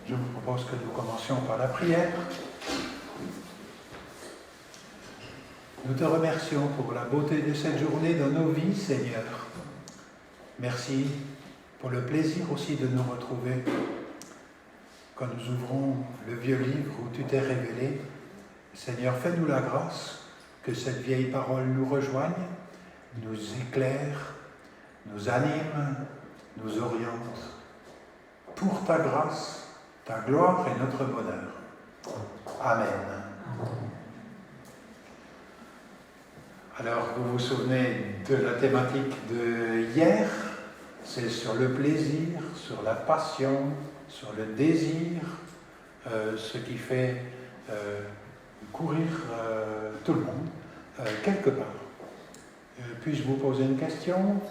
Je vous propose que nous commencions par la prière. Nous te remercions pour la beauté de cette journée dans nos vies, Seigneur. Merci pour le plaisir aussi de nous retrouver quand nous ouvrons le vieux livre où tu t'es révélé. Seigneur, fais-nous la grâce que cette vieille parole nous rejoigne, nous éclaire, nous anime, nous oriente. Pour ta grâce, ta gloire et notre bonheur. Amen. Alors, vous vous souvenez de la thématique de hier, c'est sur le plaisir, sur la passion, sur le désir, ce qui fait courir tout le monde, quelque part. Puis-je vous poser une question?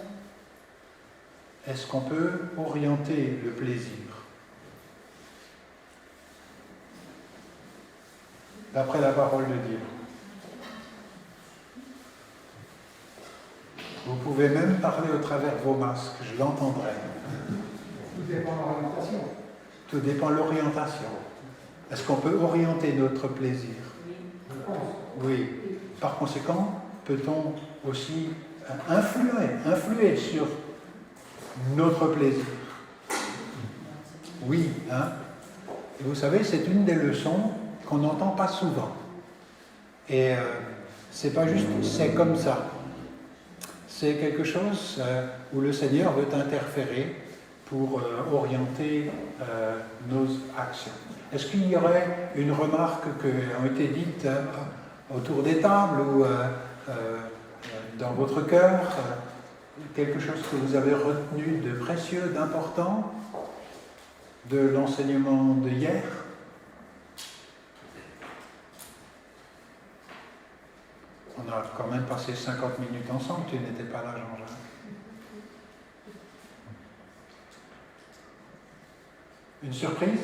Est-ce qu'on peut orienter le plaisir? D'après la parole de Dieu. Vous pouvez même parler au travers de vos masques, je l'entendrai. Tout dépend de l'orientation. Tout dépend de l'orientation. Est-ce qu'on peut orienter notre plaisir? Oui. Par conséquent, peut-on aussi influer sur notre plaisir? Oui, hein? Et vous savez, c'est une des leçons qu'on n'entend pas souvent. Et c'est pas juste, c'est comme ça. C'est quelque chose où le Seigneur veut interférer pour orienter nos actions. Est-ce qu'il y aurait une remarque qui a été dite autour des tables ou dans votre cœur, quelque chose que vous avez retenu de précieux, d'important de l'enseignement de hier? On a quand même passé 50 minutes ensemble, tu n'étais pas là, Jean-Jacques. Une surprise?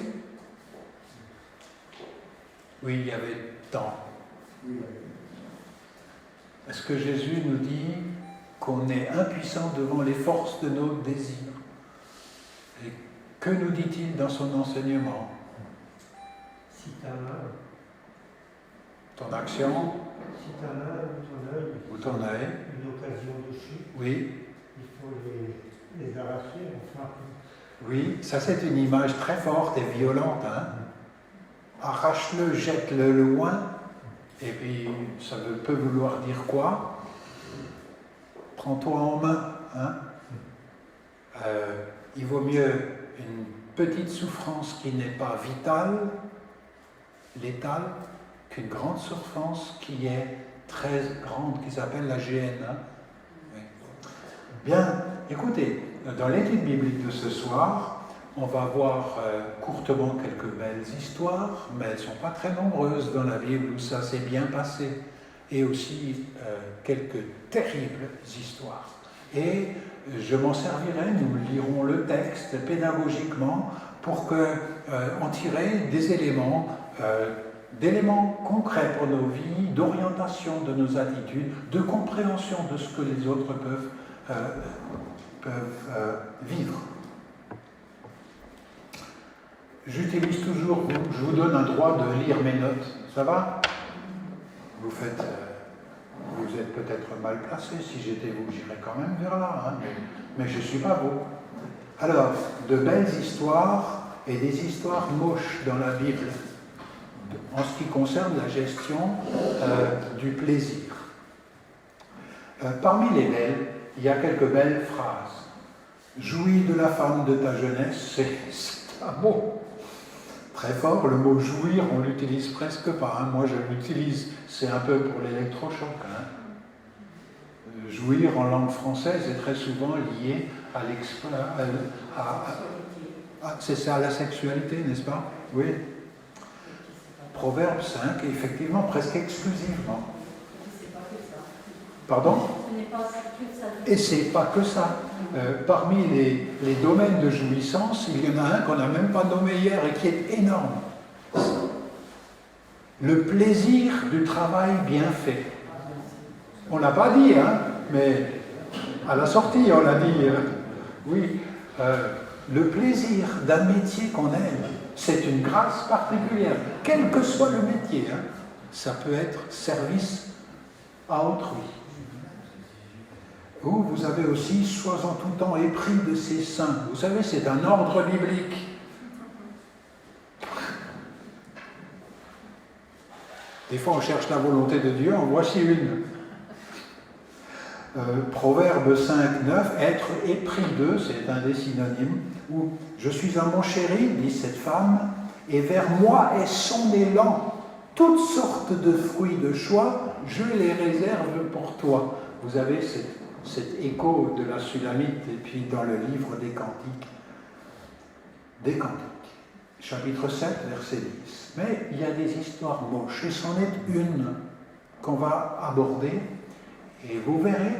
Oui, il y avait tant. Est-ce que Jésus nous dit qu'on est impuissant devant les forces de nos désirs? Et que nous dit-il dans son enseignement? Si tu as mal, ton action, si tu as mal ou ton œil, une occasion de chute, oui. il faut les arracher, enfin. Oui, ça c'est une image très forte et violente. Hein? Arrache-le, jette-le loin, et puis ça peut vouloir dire quoi? Prends-toi en main. Hein? Il vaut mieux une petite souffrance qui n'est pas vitale, létale, qu'une grande souffrance qui est très grande, qui s'appelle la GN. Hein? Oui. Bien, écoutez, dans l'étude biblique de ce soir, on va voir courtement quelques belles histoires, mais elles ne sont pas très nombreuses dans la Bible où ça s'est bien passé, et aussi quelques terribles histoires. Et je m'en servirai, nous lirons le texte pédagogiquement pour en tirer des éléments, d'éléments concrets pour nos vies, d'orientation de nos attitudes, de compréhension de ce que les autres peuvent vivre. J'utilise toujours, je vous donne un droit de lire mes notes, ça va? Vous êtes peut-être mal placé, si j'étais vous, j'irais quand même vers là, hein, mais je ne suis pas vous. Alors, de belles histoires et des histoires moches dans la Bible, en ce qui concerne la gestion du plaisir. Parmi les belles, il y a quelques belles phrases. Jouis de la femme de ta jeunesse, c'est un mot très fort. Le mot jouir, on ne l'utilise presque pas. Hein. Moi, je l'utilise, c'est un peu pour l'électrochoc. Hein. Jouir en langue française est très souvent lié c'est ça, à la sexualité, n'est-ce pas? Oui. Proverbe 5, effectivement, presque exclusivement. Pardon? Et c'est pas que ça. Parmi les domaines de jouissance, il y en a un qu'on n'a même pas nommé hier et qui est énorme. Le plaisir du travail bien fait. On l'a pas dit, hein, mais à la sortie, on l'a dit. Oui, Le plaisir d'un métier qu'on aime, c'est une grâce particulière, quel que soit le métier. Hein. Ça peut être service à autrui. Ou vous avez aussi « sois en tout temps épris de ses saints ». Vous savez, c'est un ordre biblique. Des fois, on cherche la volonté de Dieu, en voici une. Proverbe 5, 9, être épris d'eux, c'est un des synonymes, où je suis un mon chéri, dit cette femme, et vers moi est son élan. Toutes sortes de fruits de choix, je les réserve pour toi. Vous avez cet écho de la Sulamite, et puis dans le livre des Cantiques, chapitre 7, verset 10. Mais il y a des histoires moches, et c'en est une qu'on va aborder, et vous verrez,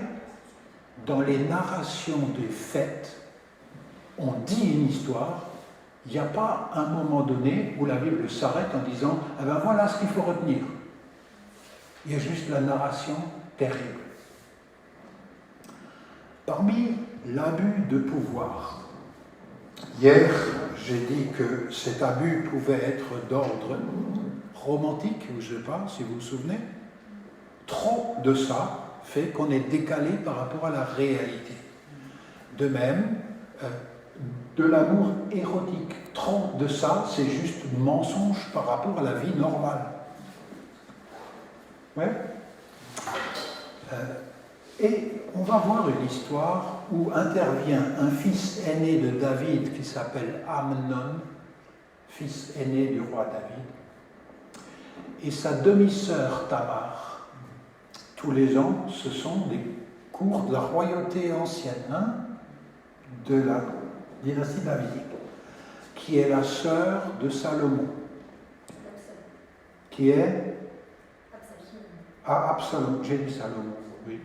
dans les narrations des fêtes, on dit une histoire, il n'y a pas un moment donné où la Bible s'arrête en disant « Eh bien voilà ce qu'il faut retenir ». Il y a juste la narration terrible. Parmi l'abus de pouvoir, hier j'ai dit que cet abus pouvait être d'ordre romantique, je ne sais pas si vous vous souvenez. Trop de ça fait qu'on est décalé par rapport à la réalité. De même, de l'amour érotique. Trop de ça, c'est juste mensonge par rapport à la vie normale. Ouais. Et on va voir une histoire où intervient un fils aîné de David qui s'appelle Amnon, fils aîné du roi David, et sa demi-sœur Tamar. Tous les ans, ce sont des cours de la royauté ancienne, hein, de la dynastie davidique, qui est la sœur de Salomon, qui est Absalom. J'ai dit Salomon, oui.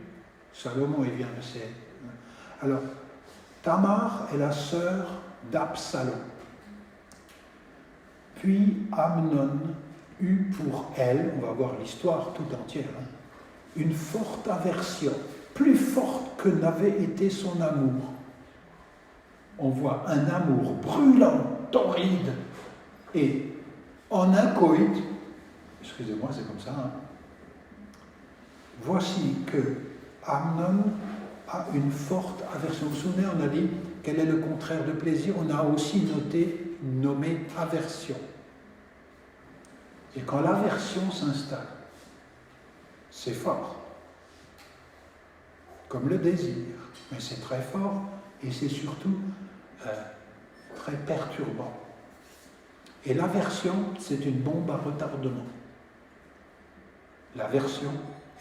Salomon, il vient de ces... Alors, Tamar est la sœur d'Absalom. Puis Amnon eut pour elle, on va voir l'histoire tout entière, hein, une forte aversion, plus forte que n'avait été son amour. On voit un amour brûlant, torride, et en un coït, excusez-moi, c'est comme ça, hein, voici que Amnon a une forte aversion. Vous vous souvenez, on a dit quel est le contraire de plaisir, on a aussi nommé aversion. Et quand l'aversion s'installe, c'est fort, comme le désir, mais c'est très fort et c'est surtout très perturbant. Et l'aversion, c'est une bombe à retardement. L'aversion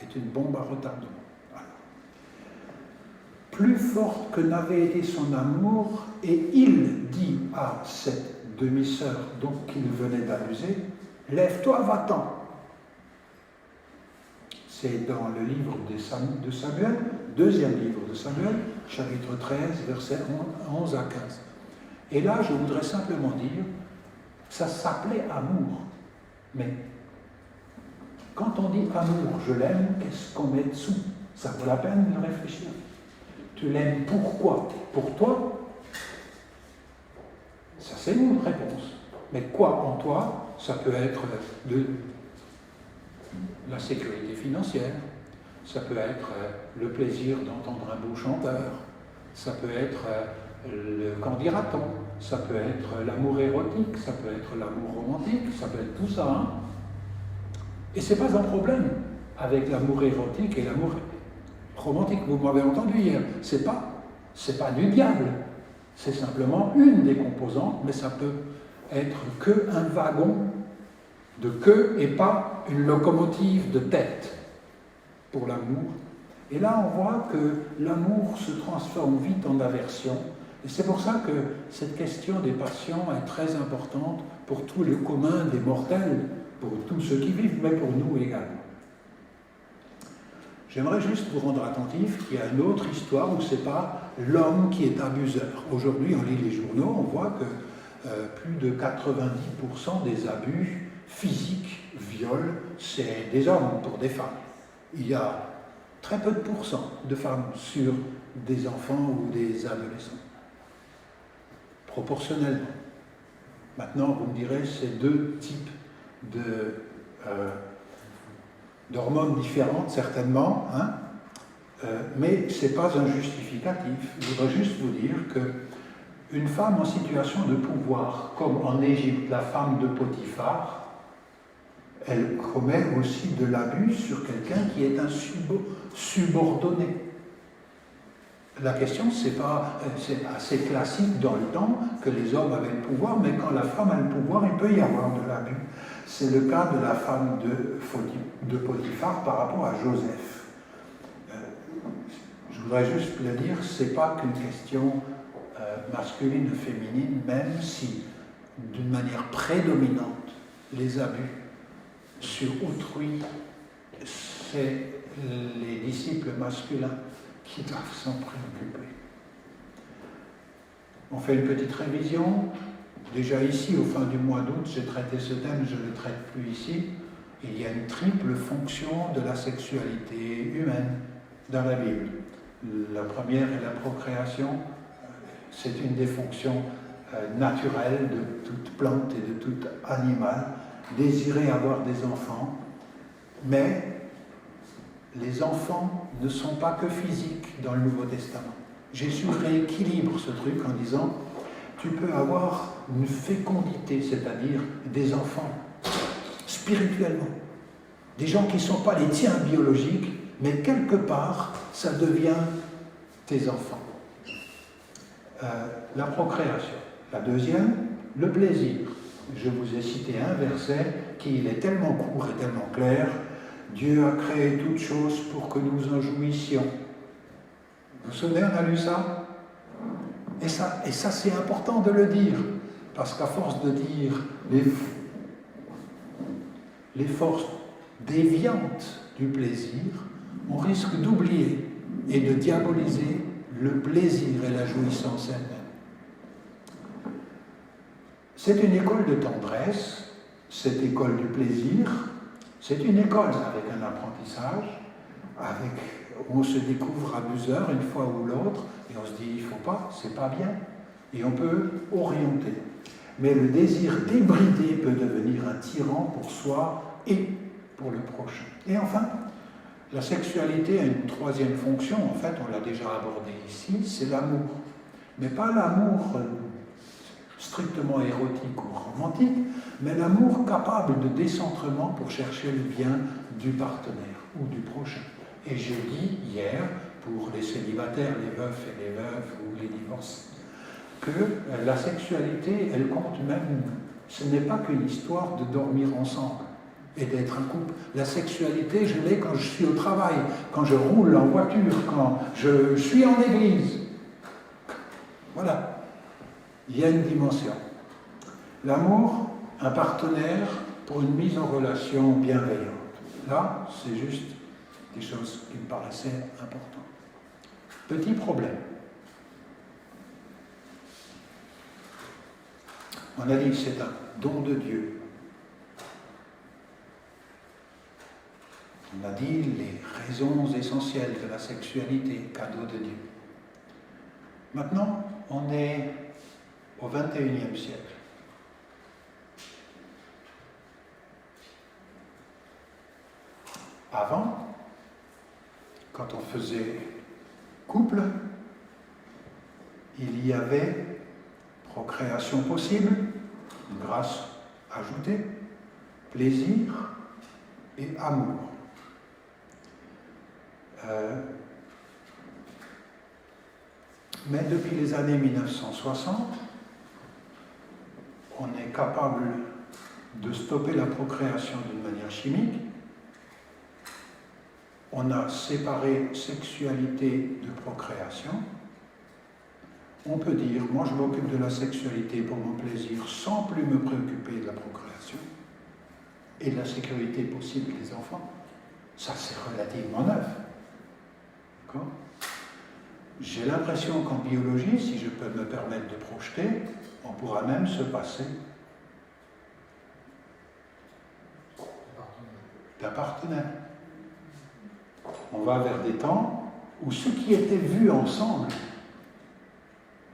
est une bombe à retardement. Voilà. Plus forte que n'avait été son amour, et il dit à cette demi-sœur dont il venait d'abuser, « Lève-toi, va-t'en ». C'est dans le livre de Samuel, deuxième livre de Samuel, chapitre 13, versets 11 à 15. Et là, je voudrais simplement dire, ça s'appelait amour. Mais quand on dit amour, je l'aime, qu'est-ce qu'on met dessous? Ça vaut la peine de réfléchir. Tu l'aimes pourquoi? Pour toi? Ça, c'est une réponse. Mais quoi en toi? Ça peut être de la sécurité financière, ça peut être le plaisir d'entendre un beau chanteur, ça peut être le qu'en dira-t-on, ça peut être l'amour érotique, ça peut être l'amour romantique, ça peut être tout ça. Hein. Et ce n'est pas un problème avec l'amour érotique et l'amour romantique. Vous m'avez entendu hier, c'est pas du diable, c'est simplement une des composantes, mais ça peut être qu'un wagon de queue et pas une locomotive de tête pour l'amour. Et là, on voit que l'amour se transforme vite en aversion. Et c'est pour ça que cette question des passions est très importante pour tout le commun des mortels, pour tous ceux qui vivent, mais pour nous également. J'aimerais juste vous rendre attentif qu'il y a une autre histoire où ce n'est pas l'homme qui est abuseur. Aujourd'hui, on lit les journaux, on voit que plus de 90% des abus physiques, viols, c'est des hommes pour des femmes. Il y a très peu de pourcents de femmes sur des enfants ou des adolescents. proportionnellement. Maintenant, vous me direz, c'est deux types d'hormones différentes, certainement, hein, mais ce n'est pas un justificatif. Je voudrais juste vous dire qu'une femme en situation de pouvoir, comme en Égypte, la femme de Potiphar, elle commet aussi de l'abus sur quelqu'un qui est un subordonné. La question, c'est assez classique dans le temps que les hommes avaient le pouvoir, mais quand la femme a le pouvoir, il peut y avoir de l'abus. C'est le cas de la femme de Potiphar par rapport à Joseph. Je voudrais juste le dire, ce n'est pas qu'une question masculine ou féminine, même si, d'une manière prédominante, les abus sur autrui, c'est les disciples masculins qui doivent s'en préoccuper. On fait une petite révision. Déjà ici, au fin du mois d'août, j'ai traité ce thème, je ne le traite plus ici. Il y a une triple fonction de la sexualité humaine dans la Bible. La première est la procréation. C'est une des fonctions naturelles de toute plante et de tout animal. Désirer avoir des enfants, mais les enfants ne sont pas que physiques dans le Nouveau Testament. Jésus rééquilibre ce truc en disant tu peux avoir une fécondité, c'est-à-dire des enfants spirituellement, des gens qui ne sont pas les tiens biologiques, mais quelque part, ça devient tes enfants. La procréation. La deuxième, le plaisir. Je vous ai cité un verset qui est tellement court et tellement clair. Dieu a créé toutes choses pour que nous en jouissions. Vous vous souvenez, on a lu ça? Et ça c'est important de le dire, parce qu'à force de dire les forces déviantes du plaisir, on risque d'oublier et de diaboliser le plaisir et la jouissance elle-même. C'est une école de tendresse, cette école du plaisir, c'est une école avec un apprentissage, où on se découvre abuseur une fois ou l'autre, et on se dit, il ne faut pas, c'est pas bien, et on peut orienter. Mais le désir débridé peut devenir un tyran pour soi et pour le prochain. Et enfin, la sexualité a une troisième fonction, en fait, on l'a déjà abordé ici, c'est l'amour. Mais pas l'amour strictement érotique ou romantique, mais l'amour capable de décentrement pour chercher le bien du partenaire ou du prochain. Et j'ai dit hier, pour les célibataires, les veufs et les veuves ou les divorcés, que la sexualité, elle compte même, ce n'est pas qu'une histoire de dormir ensemble et d'être un couple. La sexualité, je l'ai quand je suis au travail, quand je roule en voiture, quand je suis en église. Voilà. Il y a une dimension. L'amour, un partenaire pour une mise en relation bienveillante. Là, c'est juste des choses qui me paraissaient importantes. Petit problème. On a dit que c'est un don de Dieu. On a dit les raisons essentielles de la sexualité, cadeau de Dieu. Maintenant, on est au XXIe siècle. Avant, quand on faisait couple, il y avait procréation possible, grâce ajoutée, plaisir et amour. Mais depuis les années 1960, on est capable de stopper la procréation d'une manière chimique. On a séparé sexualité de procréation. On peut dire, moi je m'occupe de la sexualité pour mon plaisir sans plus me préoccuper de la procréation et de la sécurité possible des enfants. Ça c'est relativement neuf. D'accord ? J'ai l'impression qu'en biologie, si je peux me permettre de projeter, on pourra même se passer d'un partenaire. On va vers des temps où ce qui était vu ensemble,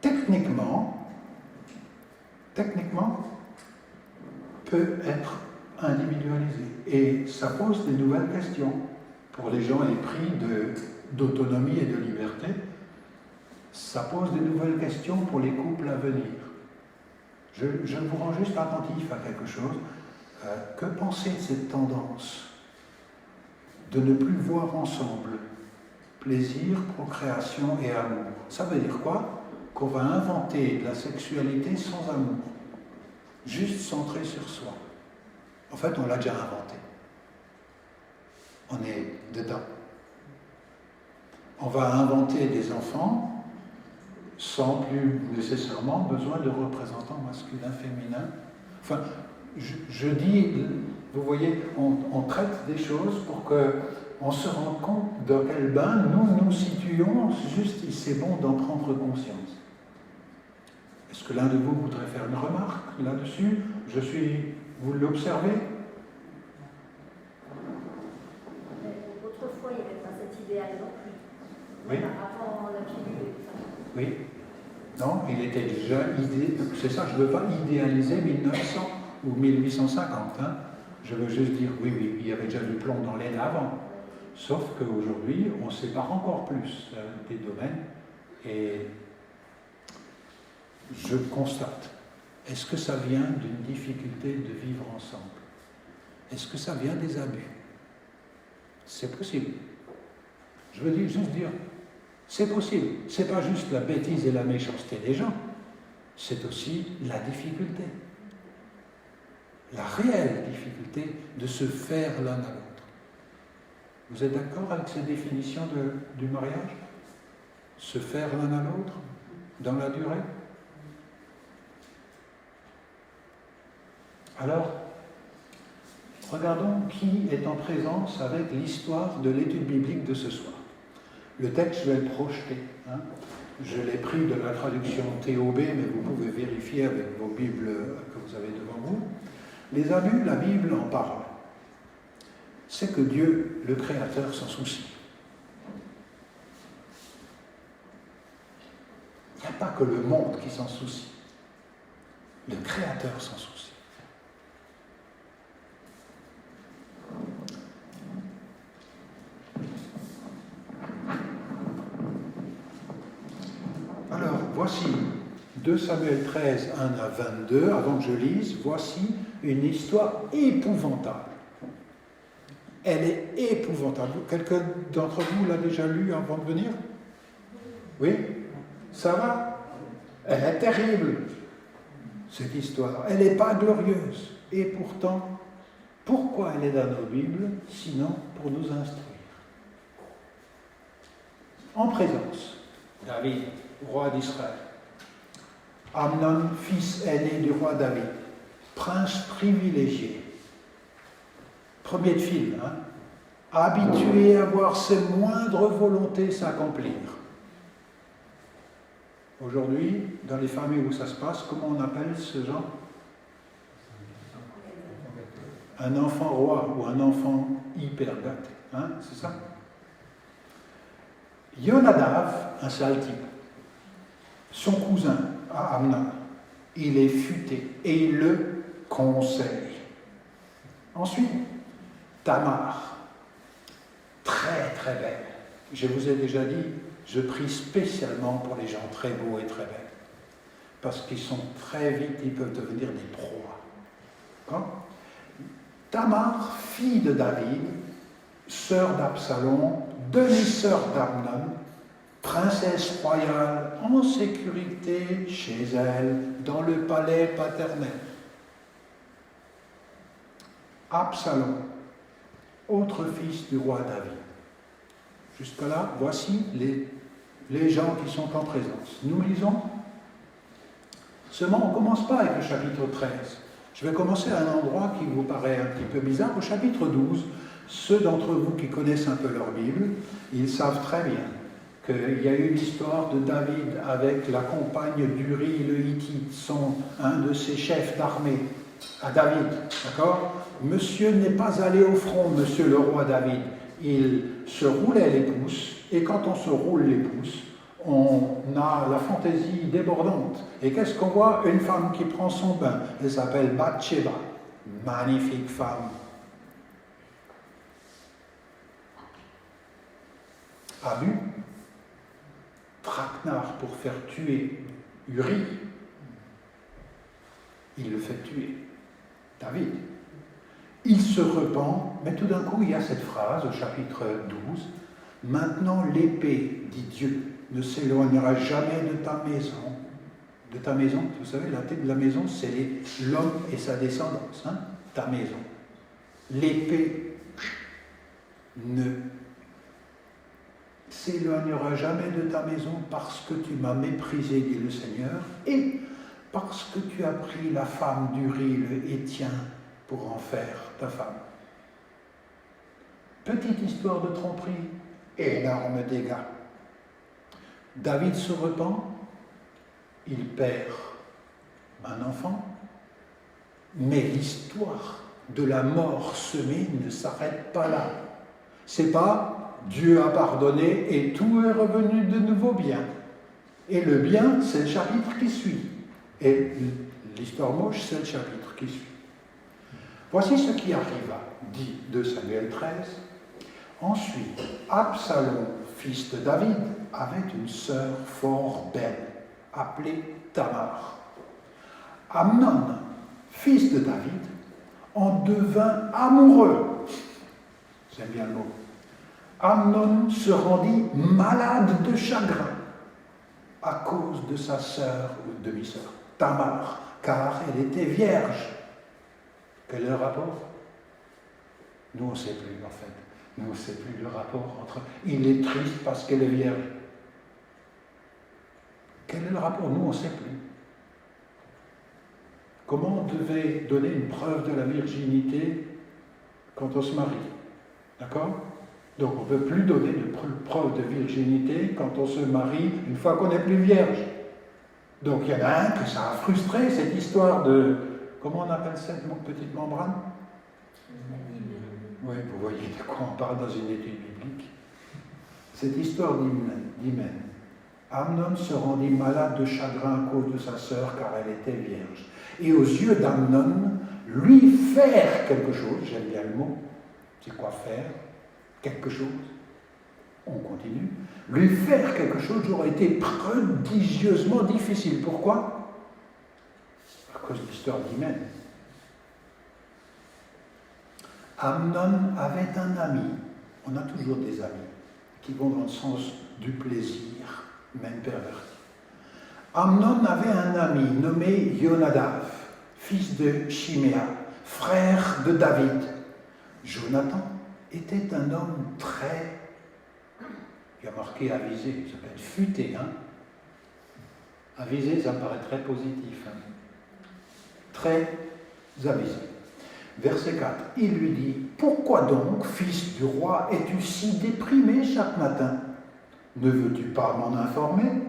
techniquement, techniquement, peut être individualisé. Et ça pose des nouvelles questions pour les gens épris d'autonomie et de liberté. Ça pose des nouvelles questions pour les couples à venir. Je vous rends juste attentif à quelque chose. Que penser de cette tendance de ne plus voir ensemble plaisir, procréation et amour? Ça veut dire quoi? Qu'on va inventer de la sexualité sans amour, juste centrée sur soi. En fait, on l'a déjà inventé. On est dedans. On va inventer des enfants sans plus nécessairement besoin de représentants masculins, féminins. Enfin, je dis, vous voyez, on traite des choses pour qu'on se rende compte dans quel bain nous nous situons, juste c'est bon d'en prendre conscience. Est-ce que l'un de vous voudrait faire une remarque là-dessus? Vous l'observez? Autrefois, il n'y avait pas cet idéal non plus. Oui. Avant la pilule et tout ça. Oui. Non, il était déjà c'est ça, je ne veux pas idéaliser 1900 ou 1850. Hein. Je veux juste dire, oui, il y avait déjà du plomb dans l'aile avant. Sauf qu'aujourd'hui, on sépare encore plus des domaines. Et je constate, est-ce que ça vient d'une difficulté de vivre ensemble? Est-ce que ça vient des abus? C'est possible. Je veux juste dire, c'est possible. C'est pas juste la bêtise et la méchanceté des gens, c'est aussi la difficulté. La réelle difficulté de se faire l'un à l'autre. Vous êtes d'accord avec cette définition du mariage? Se faire l'un à l'autre dans la durée? Alors, regardons qui est en présence avec l'histoire de l'étude biblique de ce soir. Le texte, je vais le projeter. Hein. Je l'ai pris de la traduction TOB, mais vous pouvez vérifier avec vos Bibles que vous avez devant vous. Les abus, la Bible en parle. C'est que Dieu, le Créateur, s'en soucie. Il n'y a pas que le monde qui s'en soucie. Le Créateur s'en soucie. Alors, voici 2 Samuel 13, 1 à 22, avant que je lise, voici une histoire épouvantable. Elle est épouvantable. Quelqu'un d'entre vous l'a déjà lu avant de venir? Oui? Ça va? Elle est terrible, cette histoire. Elle n'est pas glorieuse. Et pourtant, pourquoi elle est dans nos Bibles, sinon pour nous instruire? En présence, David, roi d'Israël. Amnon, fils aîné du roi David, prince privilégié, premier de file, hein, habitué à voir ses moindres volontés s'accomplir. Aujourd'hui, dans les familles où ça se passe, comment on appelle ce genre? Un enfant roi ou un enfant hyper gâté, hein, c'est ça? Yonadav, un sale type, son cousin à Amnon, il est futé et il le conseille. Ensuite, Tamar, très très belle. Je vous ai déjà dit, je prie spécialement pour les gens très beaux et très belles, parce qu'ils sont très vite, ils peuvent devenir des proies. D'accord? Tamar, fille de David, sœur d'Absalom, demi-sœur d'Amnon, princesse royale en sécurité chez elle, dans le palais paternel. Absalom, autre fils du roi David. Jusque-là, voici les gens qui sont en présence. Nous lisons. Seulement, on ne commence pas avec le chapitre 13. Je vais commencer à un endroit qui vous paraît un petit peu bizarre, au chapitre 12. Ceux d'entre vous qui connaissent un peu leur Bible, ils savent très bien qu'il y a eu l'histoire de David avec la compagne d'Uri le Hittite, un de ses chefs d'armée, à David, d'accord? Monsieur n'est pas allé au front, monsieur le roi David. Il se roulait les pouces, et quand on se roule les pouces, on a la fantaisie débordante. Et qu'est-ce qu'on voit? Une femme qui prend son bain. Elle s'appelle Bathsheba. Magnifique femme. Abus, traquenard pour faire tuer Uri. Il le fait tuer. David. Il se repent, mais tout d'un coup, il y a cette phrase au chapitre 12. Maintenant, l'épée, dit Dieu, ne s'éloignera jamais de ta maison. De ta maison, vous savez, la tête de la maison, c'est l'homme et sa descendance, hein, ta maison. L'épée ne s'éloignera jamais de ta maison parce que tu m'as méprisé, dit le Seigneur, et parce que tu as pris la femme d'Uri, le Héthien, pour en faire ta femme. Petite histoire de tromperie, énorme dégâts. David se repent, il perd un enfant, mais l'histoire de la mort semée ne s'arrête pas là. C'est pas Dieu a pardonné et tout est revenu de nouveau bien. Et le bien, c'est le chapitre qui suit. Et l'histoire moche, c'est le chapitre qui suit. Voici ce qui arriva, dit 2 Samuel 13. Ensuite, Absalom, fils de David, avait une sœur fort belle, appelée Tamar. Amnon, fils de David, en devint amoureux. J'aime bien le mot. Amnon se rendit malade de chagrin à cause de sa sœur ou demi-sœur, Tamar, car elle était vierge. Quel est le rapport? Nous, on ne sait plus, en fait. Nous, on ne sait plus le rapport entre... Il est triste parce qu'elle est vierge. Quel est le rapport? Nous, on ne sait plus. Comment on devait donner une preuve de la virginité quand on se marie? D'accord? Donc, on ne peut plus donner de preuve de virginité quand on se marie une fois qu'on n'est plus vierge. Donc, il y en a un que ça a frustré, cette histoire de... Comment on appelle cette petite membrane? Oui, vous voyez de quoi on parle dans une étude biblique. Cette histoire d'Hymen. Amnon se rendit malade de chagrin à cause de sa sœur, car elle était vierge. Et aux yeux d'Amnon, lui faire quelque chose, j'aime bien le mot, c'est quoi faire? Quelque chose. On continue. Lui faire quelque chose aurait été prodigieusement difficile. Pourquoi? À cause de l'histoire d'Hymen. Amnon avait un ami. On a toujours des amis qui vont dans le sens du plaisir, même perverti. Amnon avait un ami nommé Jonadav, fils de Chiméa, frère de David. Jonathan était un homme très, il y a marqué avisé, ça peut être futé, hein. Avisé, ça me paraît très positif, hein. Très avisé. Verset 4, il lui dit, « Pourquoi donc, fils du roi, es-tu si déprimé chaque matin? Ne veux-tu pas m'en informer ?»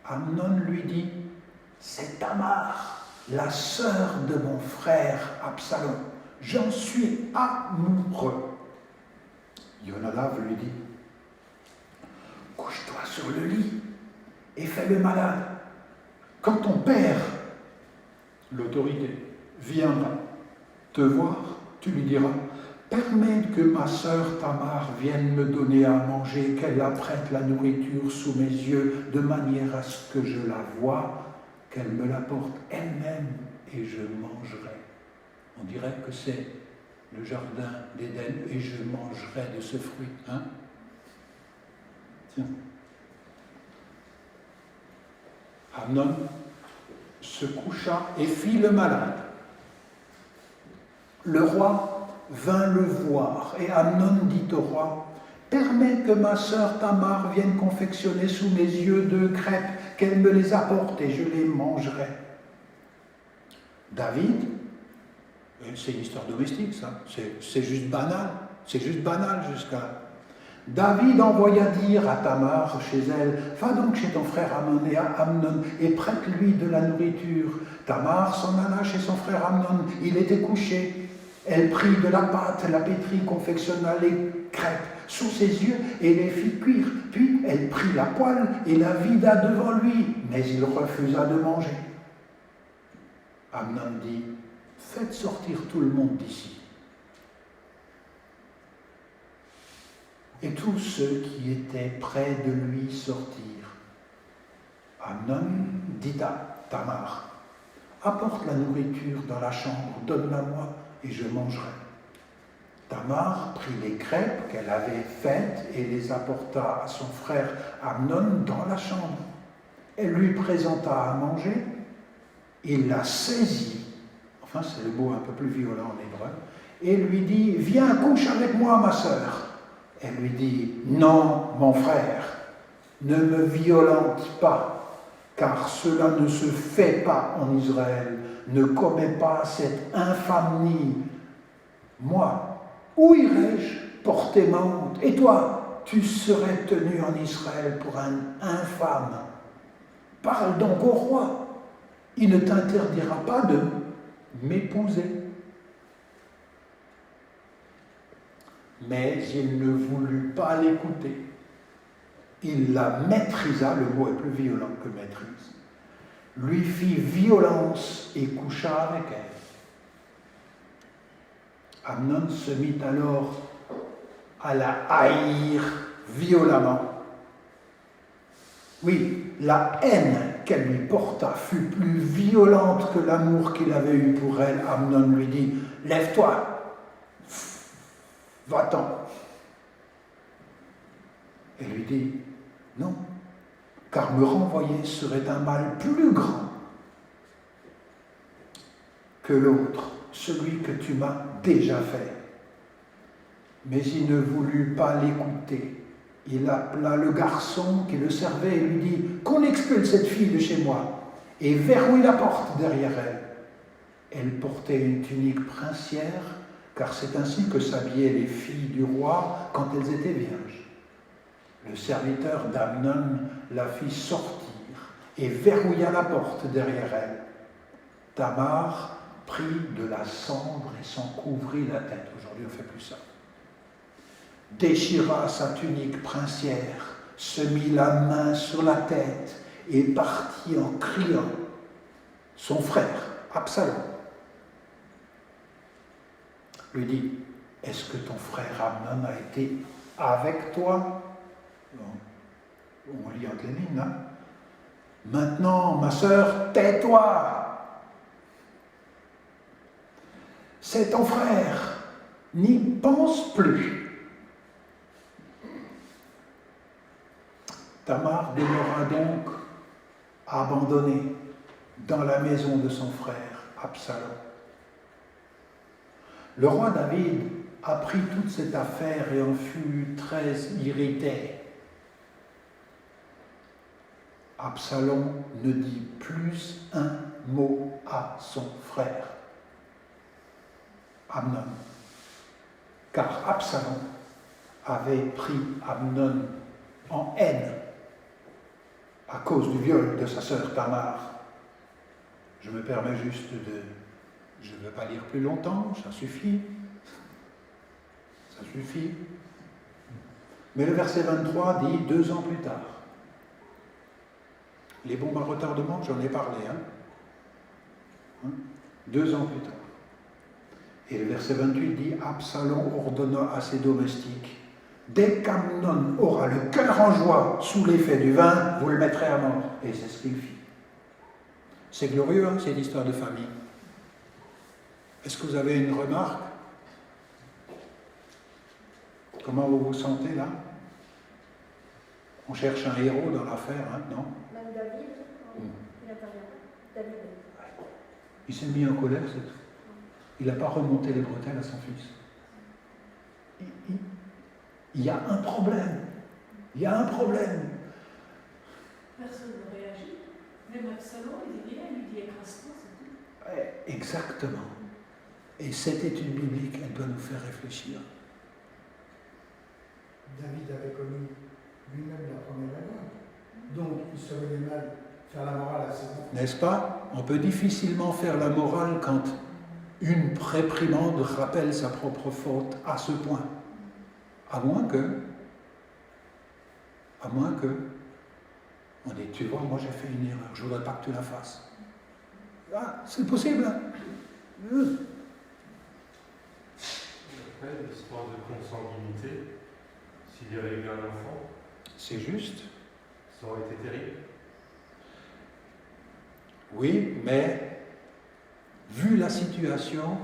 Amnon lui dit, « C'est Tamar, la sœur de mon frère Absalom. J'en suis amoureux. » Jonadav lui dit, « Couche-toi sur le lit et fais-le malade. Quand ton père, l'autorité, viendra te voir, tu lui diras, « Permets que ma sœur Tamar vienne me donner à manger, qu'elle apprête la nourriture sous mes yeux, de manière à ce que je la voie, qu'elle me l'apporte elle-même et je mangerai. » On dirait que c'est le jardin d'Éden et je mangerai de ce fruit. Hein? Tiens. Amnon se coucha et fit le malade. Le roi vint le voir et Amnon dit au roi, « Permets que ma sœur Tamar vienne confectionner sous mes yeux 2 crêpes, qu'elle me les apporte et je les mangerai. » David, c'est une histoire domestique ça, c'est juste banal, jusqu'à... David envoya dire à Tamar chez elle, « Va donc chez ton frère Amnon et prête-lui de la nourriture. » Tamar s'en alla chez son frère Amnon, il était couché. Elle prit de la pâte, la pétrit, confectionna les crêpes, sous ses yeux et les fit cuire. Puis elle prit la poêle et la vida devant lui, mais il refusa de manger. Amnon dit, faites sortir tout le monde d'ici. Et tous ceux qui étaient près de lui sortirent. Amnon dit à Tamar, apporte la nourriture dans la chambre, donne-la-moi et je mangerai. Tamar prit les crêpes qu'elle avait faites et les apporta à son frère Amnon dans la chambre. Elle lui présenta à manger, il la saisit, enfin c'est le mot un peu plus violent en hébreu, et lui dit, viens, couche avec moi, ma sœur. Elle lui dit, non, mon frère, ne me violente pas, car cela ne se fait pas en Israël, ne commets pas cette infamie. Moi, où irai-je porter ma honte? Et toi, tu serais tenu en Israël pour un infâme. Parle donc au roi, il ne t'interdira pas de m'épouser. Mais il ne voulut pas l'écouter. Il la maîtrisa, le mot est plus violent que maîtrise, lui fit violence et coucha avec elle. Amnon se mit alors à la haïr violemment. Oui, la haine qu'elle lui porta fut plus violente que l'amour qu'il avait eu pour elle. Amnon lui dit, lève-toi, va-t'en. Elle lui dit, non, car me renvoyer serait un mal plus grand que l'autre, celui que tu m'as déjà fait. Mais il ne voulut pas l'écouter. Il appela le garçon qui le servait et lui dit, qu'on expulse cette fille de chez moi, et verrouille la porte derrière elle. Elle portait une tunique princière, car c'est ainsi que s'habillaient les filles du roi quand elles étaient vierges. Le serviteur d'Amnon la fit sortir et verrouilla la porte derrière elle. Tamar prit de la cendre et s'en couvrit la tête. Aujourd'hui, on ne fait plus ça. Déchira sa tunique princière, se mit la main sur la tête et partit en criant. Son frère, Absalom, lui dit, est-ce que ton frère Amnon a été avec toi? On lit entre les lignes, hein? Maintenant, ma sœur, tais-toi. C'est ton frère, n'y pense plus. Tamar demeura donc abandonnée dans la maison de son frère, Absalom. Le roi David apprit toute cette affaire et en fut très irrité. Absalom ne dit plus un mot à son frère, Amnon, car Absalom avait pris Amnon en haine à cause du viol de sa sœur Tamar. Je me permets juste de... Je ne veux pas lire plus longtemps, ça suffit. Ça suffit. Mais le verset 23 dit 2 ans plus tard. Les bombes à retardement, j'en ai parlé. 2 ans plus tard. Et le verset 28 dit Absalom ordonna à ses domestiques, dès qu'Amnon aura le cœur en joie sous l'effet du vin, vous le mettrez à mort. Et c'est ce qu'il fit. C'est glorieux, hein, c'est l'histoire de famille. Est-ce que vous avez une remarque? Comment vous vous sentez là? On cherche un héros dans l'affaire, hein, non? Même David, il intervient. David. Il s'est mis en colère, c'est tout. Il n'a pas remonté les bretelles à son fils. Il y a un problème. Il y a un problème. Personne ne réagit. Même Absalom, il dit rien, il dit écrase-toi, c'est tout. Exactement. Et cette étude biblique, elle doit nous faire réfléchir. David avait commis lui-même la première erreur. Donc, il serait mal faire la morale à ses enfants. N'est-ce pas? On peut difficilement faire la morale quand une réprimande rappelle sa propre faute à ce point. À moins que, on dit, tu vois, moi j'ai fait une erreur, je ne voudrais pas que tu la fasses. Ah, c'est possible. Hein. Après, l'histoire de consanguinité, s'il y avait eu un enfant, C'est juste. ça aurait été terrible. Oui, mais vu la situation,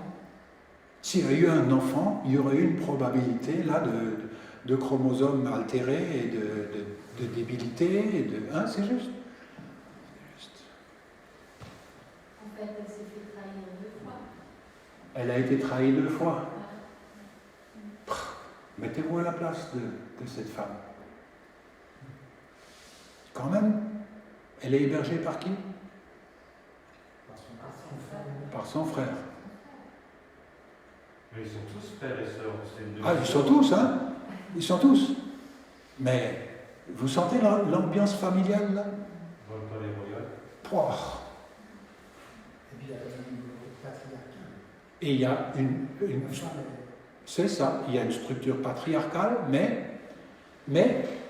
s'il y avait eu un enfant, il y aurait eu une probabilité là de chromosomes altérés et de débilité. Et de, hein, c'est juste. C'est juste. En fait, elle s'est fait trahir 2 fois. Elle a été trahie 2 fois. Mettez-vous à la place de cette femme. Quand même, elle est hébergée par qui? Par son frère. Mais ils sont tous frères et sœurs. Ah, ils sont tous, hein? Ils sont tous. Mais vous sentez l'ambiance familiale là? Dans le palais royal. Pouah. Et puis il y a quand même une patriarcat. Et il y a une c'est ça, il y a une structure patriarcale, mais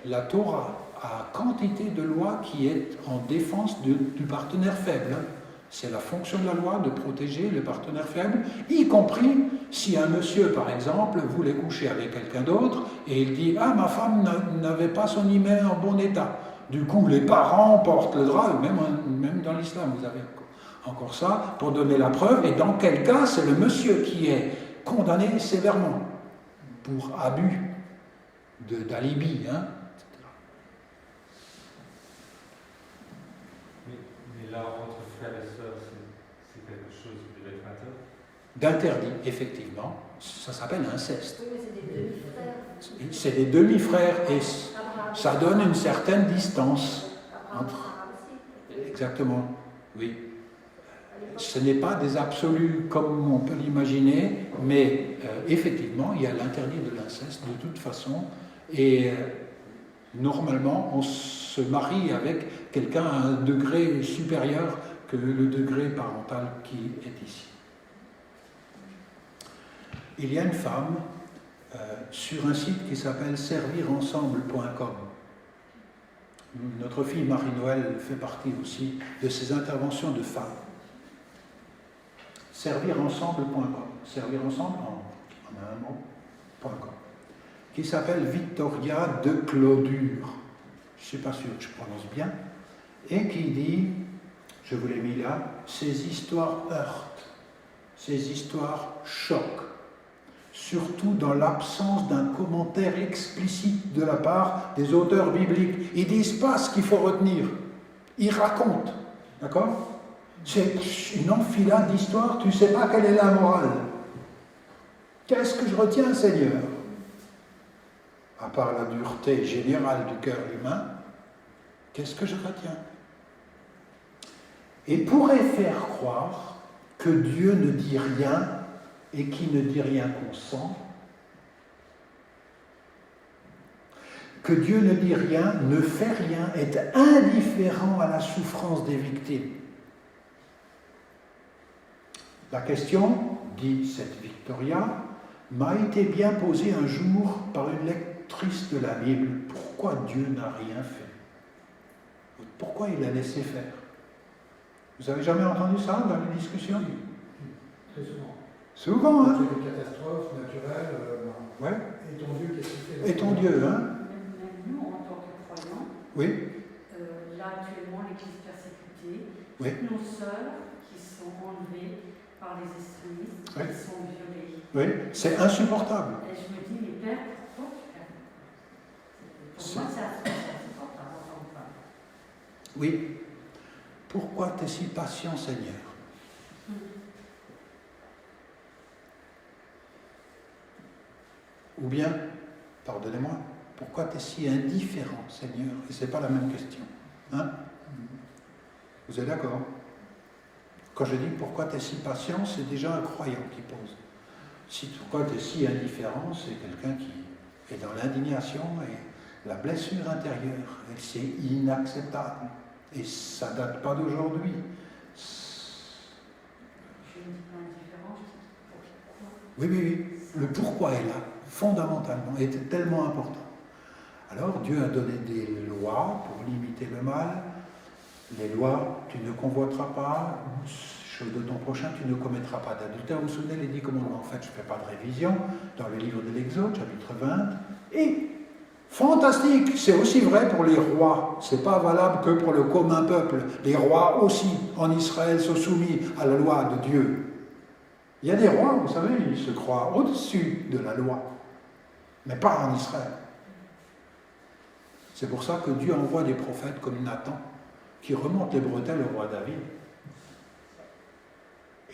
la Torah a quantité de lois qui est en défense du partenaire faible. Hein. C'est la fonction de la loi de protéger le partenaire faible, y compris si un monsieur, par exemple, voulait coucher avec quelqu'un d'autre et il dit « Ah, ma femme n'avait pas son hymen en bon état ». Du coup, les parents portent le drap, même dans l'islam, vous avez encore ça, pour donner la preuve. Et dans quel cas, c'est le monsieur qui est condamné sévèrement pour abus d'alibi, hein, etc. Mais là, entre frères et sœurs, c'est quelque chose de réfractaire. D'interdit, effectivement. Ça s'appelle inceste. Oui, mais c'est des demi-frères. C'est des demi-frères et Abraham. ça donne une certaine distance Abraham, entre... Sarah aussi. Exactement, oui. À l'époque, Ce n'est pas des absolus comme on peut l'imaginer, mais effectivement, il y a l'interdit de l'inceste de toute façon. Et normalement, on se marie avec quelqu'un à un degré supérieur que le degré parental qui est ici. Il y a une femme sur un site qui s'appelle servirensemble.com. Notre fille Marie-Noël fait partie aussi de ces interventions de femmes. Servirensemble.com. Servir ensemble en un mot.com. Qui s'appelle Victoria de Clodure. Je ne suis pas sûr que je prononce bien. Et qui dit, je vous l'ai mis là, ces histoires heurtent, ces histoires choquent. Surtout dans l'absence d'un commentaire explicite de la part des auteurs bibliques. Ils ne disent pas ce qu'il faut retenir. Ils racontent. D'accord? C'est une enfilade d'histoires, tu ne sais pas quelle est la morale. Qu'est-ce que je retiens, Seigneur? À part la dureté générale du cœur humain, qu'est-ce que je retiens? Et pourrait faire croire que Dieu ne dit rien et qui ne dit rien consent, que Dieu ne dit rien, ne fait rien, est indifférent à la souffrance des victimes. La question, dit cette Victoria, m'a été bien posée un jour par une lectrice de la Bible. Pourquoi Dieu n'a rien fait? Pourquoi il a laissé faire? Vous avez jamais entendu ça dans les discussions? Très souvent. Souvent, hein? Quand il y a des catastrophes naturelles, Ouais. et ton Dieu, qu'est-ce qu'il fait? Et ton Dieu, hein? Même nous, en tant que croyants, Oui, là actuellement, l'Église persécutée, oui, nos sœurs qui sont enlevées par les extrémistes, Oui. qui sont violées. oui. C'est insupportable. Et je me dis, mais Père, pourquoi tu fais ça? Pour moi, c'est insupportable en tant que femme. Oui. Pourquoi t'es si patient, Seigneur? Ou bien, pardonnez-moi, pourquoi tu es si indifférent, Seigneur? Et ce n'est pas la même question. Hein? Vous êtes d'accord? Quand je dis pourquoi tu es si patient, c'est déjà un croyant qui pose. Si pourquoi tu es si indifférent, c'est quelqu'un qui est dans l'indignation et la blessure intérieure. Et c'est inacceptable. Et ça ne date pas d'aujourd'hui. Je ne dis pas indifférent, je dis pourquoi. Oui, oui, oui. Le pourquoi est là. fondamentalement, était tellement important. Alors Dieu a donné des lois pour limiter le mal. Les lois, tu ne convoiteras pas, chose de ton prochain, tu ne commettras pas d'adultère. Vous vous souvenez les 10 commandements? En fait, je ne fais pas de révision dans le livre de l'Exode, chapitre 20. Et, fantastique, c'est aussi vrai pour les rois. Ce n'est pas valable que pour le commun peuple. Les rois aussi, en Israël, sont soumis à la loi de Dieu. Il y a des rois, vous savez, ils se croient au-dessus de la loi, mais pas en Israël. C'est pour ça que Dieu envoie des prophètes comme Nathan, qui remontent les bretelles au roi David.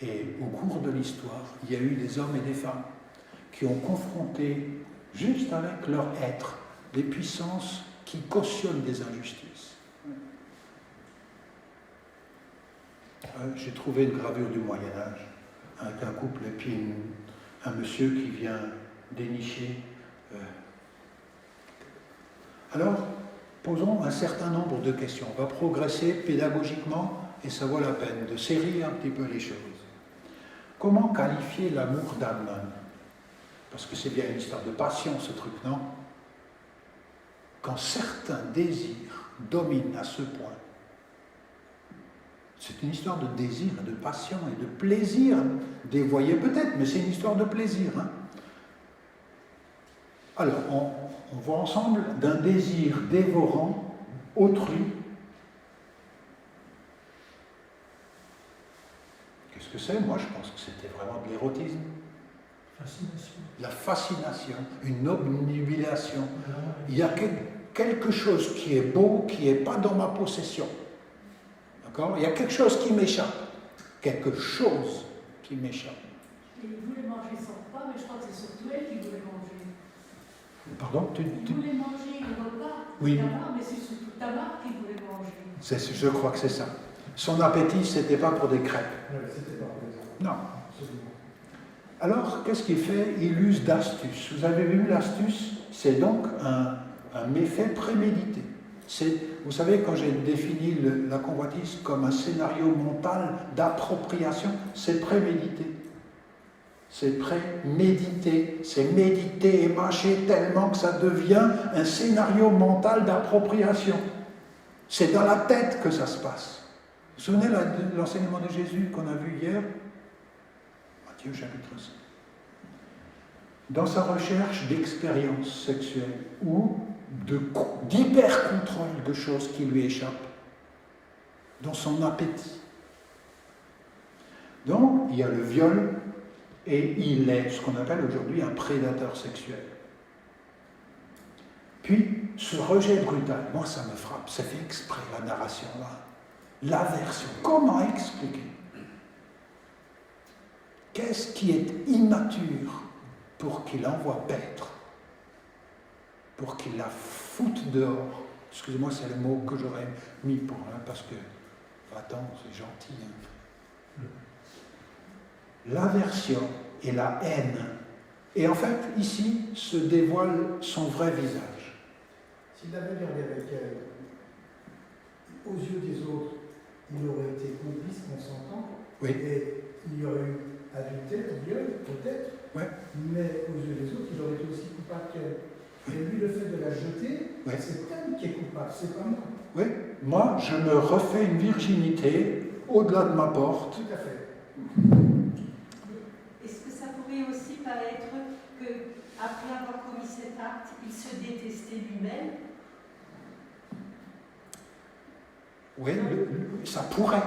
Et au cours de l'histoire, il y a eu des hommes et des femmes qui ont confronté, juste avec leur être, des puissances qui cautionnent des injustices. J'ai trouvé une gravure du Moyen-Âge, avec un couple et puis un monsieur qui vient dénicher. Alors, posons un certain nombre de questions. On va progresser pédagogiquement et ça vaut la peine de serrer un petit peu les choses. Comment qualifier l'amour d'Amnon? Parce que c'est bien une histoire de passion, ce truc, non? Quand certains désirs dominent à ce point, c'est une histoire de désir, de passion et de plaisir, dévoyé peut-être, mais c'est une histoire de plaisir. Hein? Alors, on voit ensemble d'un désir dévorant autrui. Qu'est-ce que c'est? Moi, je pense que c'était vraiment de l'érotisme. Fascination. La fascination, une obnubilation. Il y a quelque chose qui est beau, qui n'est pas dans ma possession. D'accord? Il y a quelque chose qui m'échappe. Quelque chose qui m'échappe. Et il voulait manger son repas, mais je crois que c'est surtout elle qui voulait manger. Pardon? Il voulait manger le repas, Oui. Tamar, mais c'est surtout Tamar qui voulait manger. Je crois que c'est ça. Son appétit, ce n'était pas pour des crêpes. C'était pas pour exemple. Non. Absolument. Alors, qu'est-ce qu'il fait? Il use d'astuce. Vous avez vu l'astuce? C'est donc un méfait prémédité. Vous savez, quand j'ai défini la convoitise comme un scénario mental d'appropriation, c'est prémédité. C'est prémédité. C'est méditer et mâcher tellement que ça devient un scénario mental d'appropriation. C'est dans la tête que ça se passe. Vous vous souvenez de l'enseignement de Jésus qu'on a vu hier? Matthieu chapitre 5. Dans sa recherche d'expérience sexuelle ou d'hyper-contrôle de choses qui lui échappent, dans son appétit. Donc, il y a le viol et il est ce qu'on appelle aujourd'hui un prédateur sexuel. Puis, ce rejet brutal, moi ça me frappe, c'est fait exprès la narration là. L'aversion, comment expliquer? Qu'est-ce qui est immature pour qu'il envoie paître? Pour qu'il la foute dehors? Excusez-moi, c'est le mot que j'aurais mis pour parce que, attends, c'est gentil. Hein. L'aversion et la haine. Et en fait, ici, se dévoile son vrai visage. S'il avait gardé avec elle, aux yeux des autres, il aurait été complice, consentant, Oui. et il y aurait eu adultère, viol, peut-être, Ouais. mais aux yeux des autres, il aurait été aussi coupable qu'elle. Et lui, le fait de la jeter, Ouais. c'est elle qui est coupable, c'est pas moi. Oui, moi, je me refais une virginité au-delà de ma porte. Tout à fait. Est-ce que ça pourrait aussi pas être qu'après avoir commis cet acte, il se détestait lui-même? Oui, ça pourrait.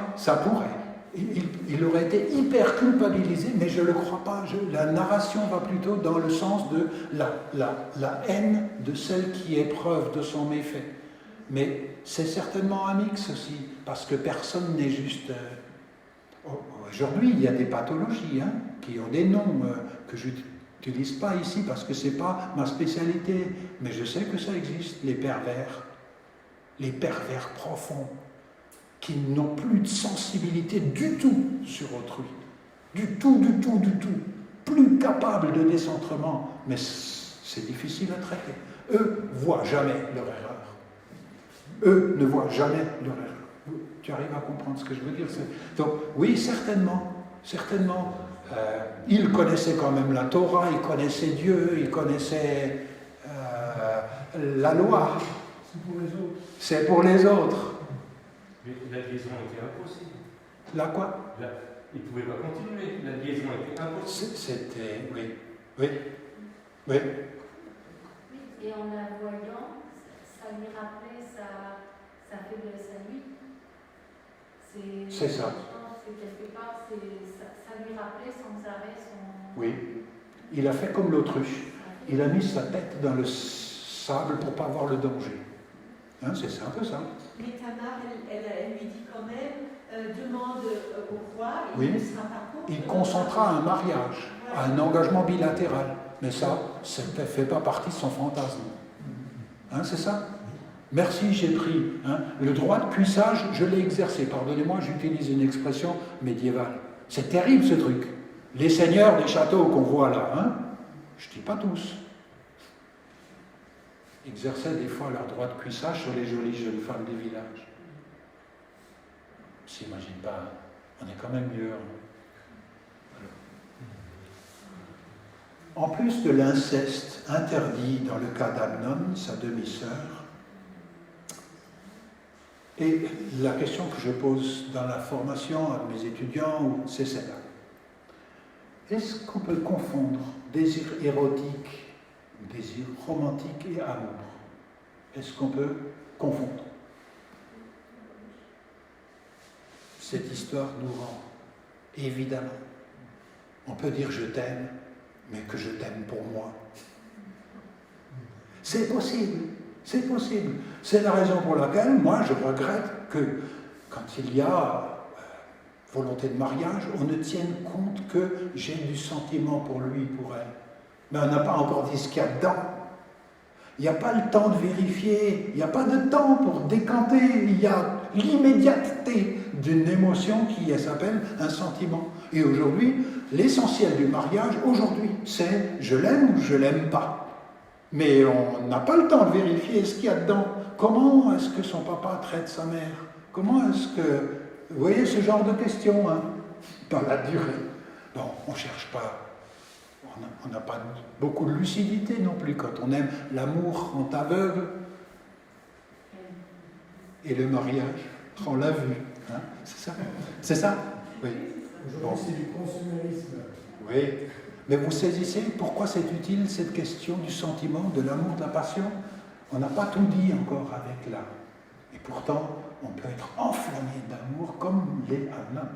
Il aurait été hyper culpabilisé, mais je ne le crois pas. La narration va plutôt dans le sens de la haine de celle qui est preuve de son méfait. Mais c'est certainement un mix aussi, parce que personne n'est juste... Aujourd'hui, il y a des pathologies qui ont des noms que je n'utilise pas ici, parce que ce n'est pas ma spécialité, mais je sais que ça existe, les pervers profonds, qui n'ont plus de sensibilité du tout sur autrui. Du tout. Plus capables de décentrement. Mais c'est difficile à traiter. Eux ne voient jamais leur erreur. Eux ne voient jamais leur erreur. Tu arrives à comprendre ce que je veux dire? Donc, oui, certainement, il connaissait quand même la Torah, il connaissait Dieu, il connaissait la loi. C'est pour les autres. C'est pour les autres. Mais la liaison était impossible. La quoi? Il ne pouvait pas continuer. La liaison était impossible. C'était... Oui. Oui, et en la voyant, ça lui rappelait sa faiblesse à lui. C'est ça. Je pense que quelque part, ça lui rappelait sans arrêt son... Oui. Il a fait comme l'autruche. Il a mis sa tête dans le sable pour ne pas voir le danger. Hein, c'est un peu ça. Mais Tamar, elle lui dit quand même, demande au roi, il Oui. ne sera pas contre. Il consentera à un mariage, à un engagement bilatéral. Mais ça ne fait pas partie de son fantasme. Hein, c'est ça? Merci, j'ai pris. Hein. Le droit de cuissage, je l'ai exercé. Pardonnez-moi, j'utilise une expression médiévale. C'est terrible ce truc. Les seigneurs des châteaux qu'on voit là, hein, je ne dis pas tous, exerçaient des fois leur droit de cuissage sur les jolies jeunes femmes des villages. On ne s'imagine pas, on est quand même mieux. En plus de l'inceste interdit dans le cas d'Amnon, sa demi-sœur, et la question que je pose dans la formation à mes étudiants, c'est celle-là. Est-ce qu'on peut confondre désir érotique, désir romantique et amour? Est-ce qu'on peut confondre? Cette histoire nous rend, évidemment. On peut dire je t'aime, mais que je t'aime pour moi. C'est possible, c'est possible. C'est la raison pour laquelle, moi, je regrette que, quand il y a volonté de mariage, on ne tienne compte que j'ai du sentiment pour lui, pour elle. Mais on n'a pas encore dit ce qu'il y a dedans. Il n'y a pas le temps de vérifier, il n'y a pas de temps pour décanter, il y a l'immédiateté d'une émotion qui s'appelle un sentiment. Et aujourd'hui, l'essentiel du mariage, aujourd'hui, c'est je l'aime ou je l'aime pas. Mais on n'a pas le temps de vérifier ce qu'il y a dedans. Comment est-ce que son papa traite sa mère? Comment est-ce que... Vous voyez ce genre de questions, hein, dans la durée. Donc, on ne cherche pas... On n'a pas beaucoup de lucidité non plus quand on aime. L'amour rend aveugle et le mariage rend la vue. Hein, c'est ça? C'est ça? Oui. Aujourd'hui, c'est du consumérisme. Oui. Mais vous saisissez pourquoi c'est utile cette question du sentiment, de l'amour, de la passion? On n'a pas tout dit encore avec l'âme. Et pourtant, on peut être enflammé d'amour comme l'est Anna.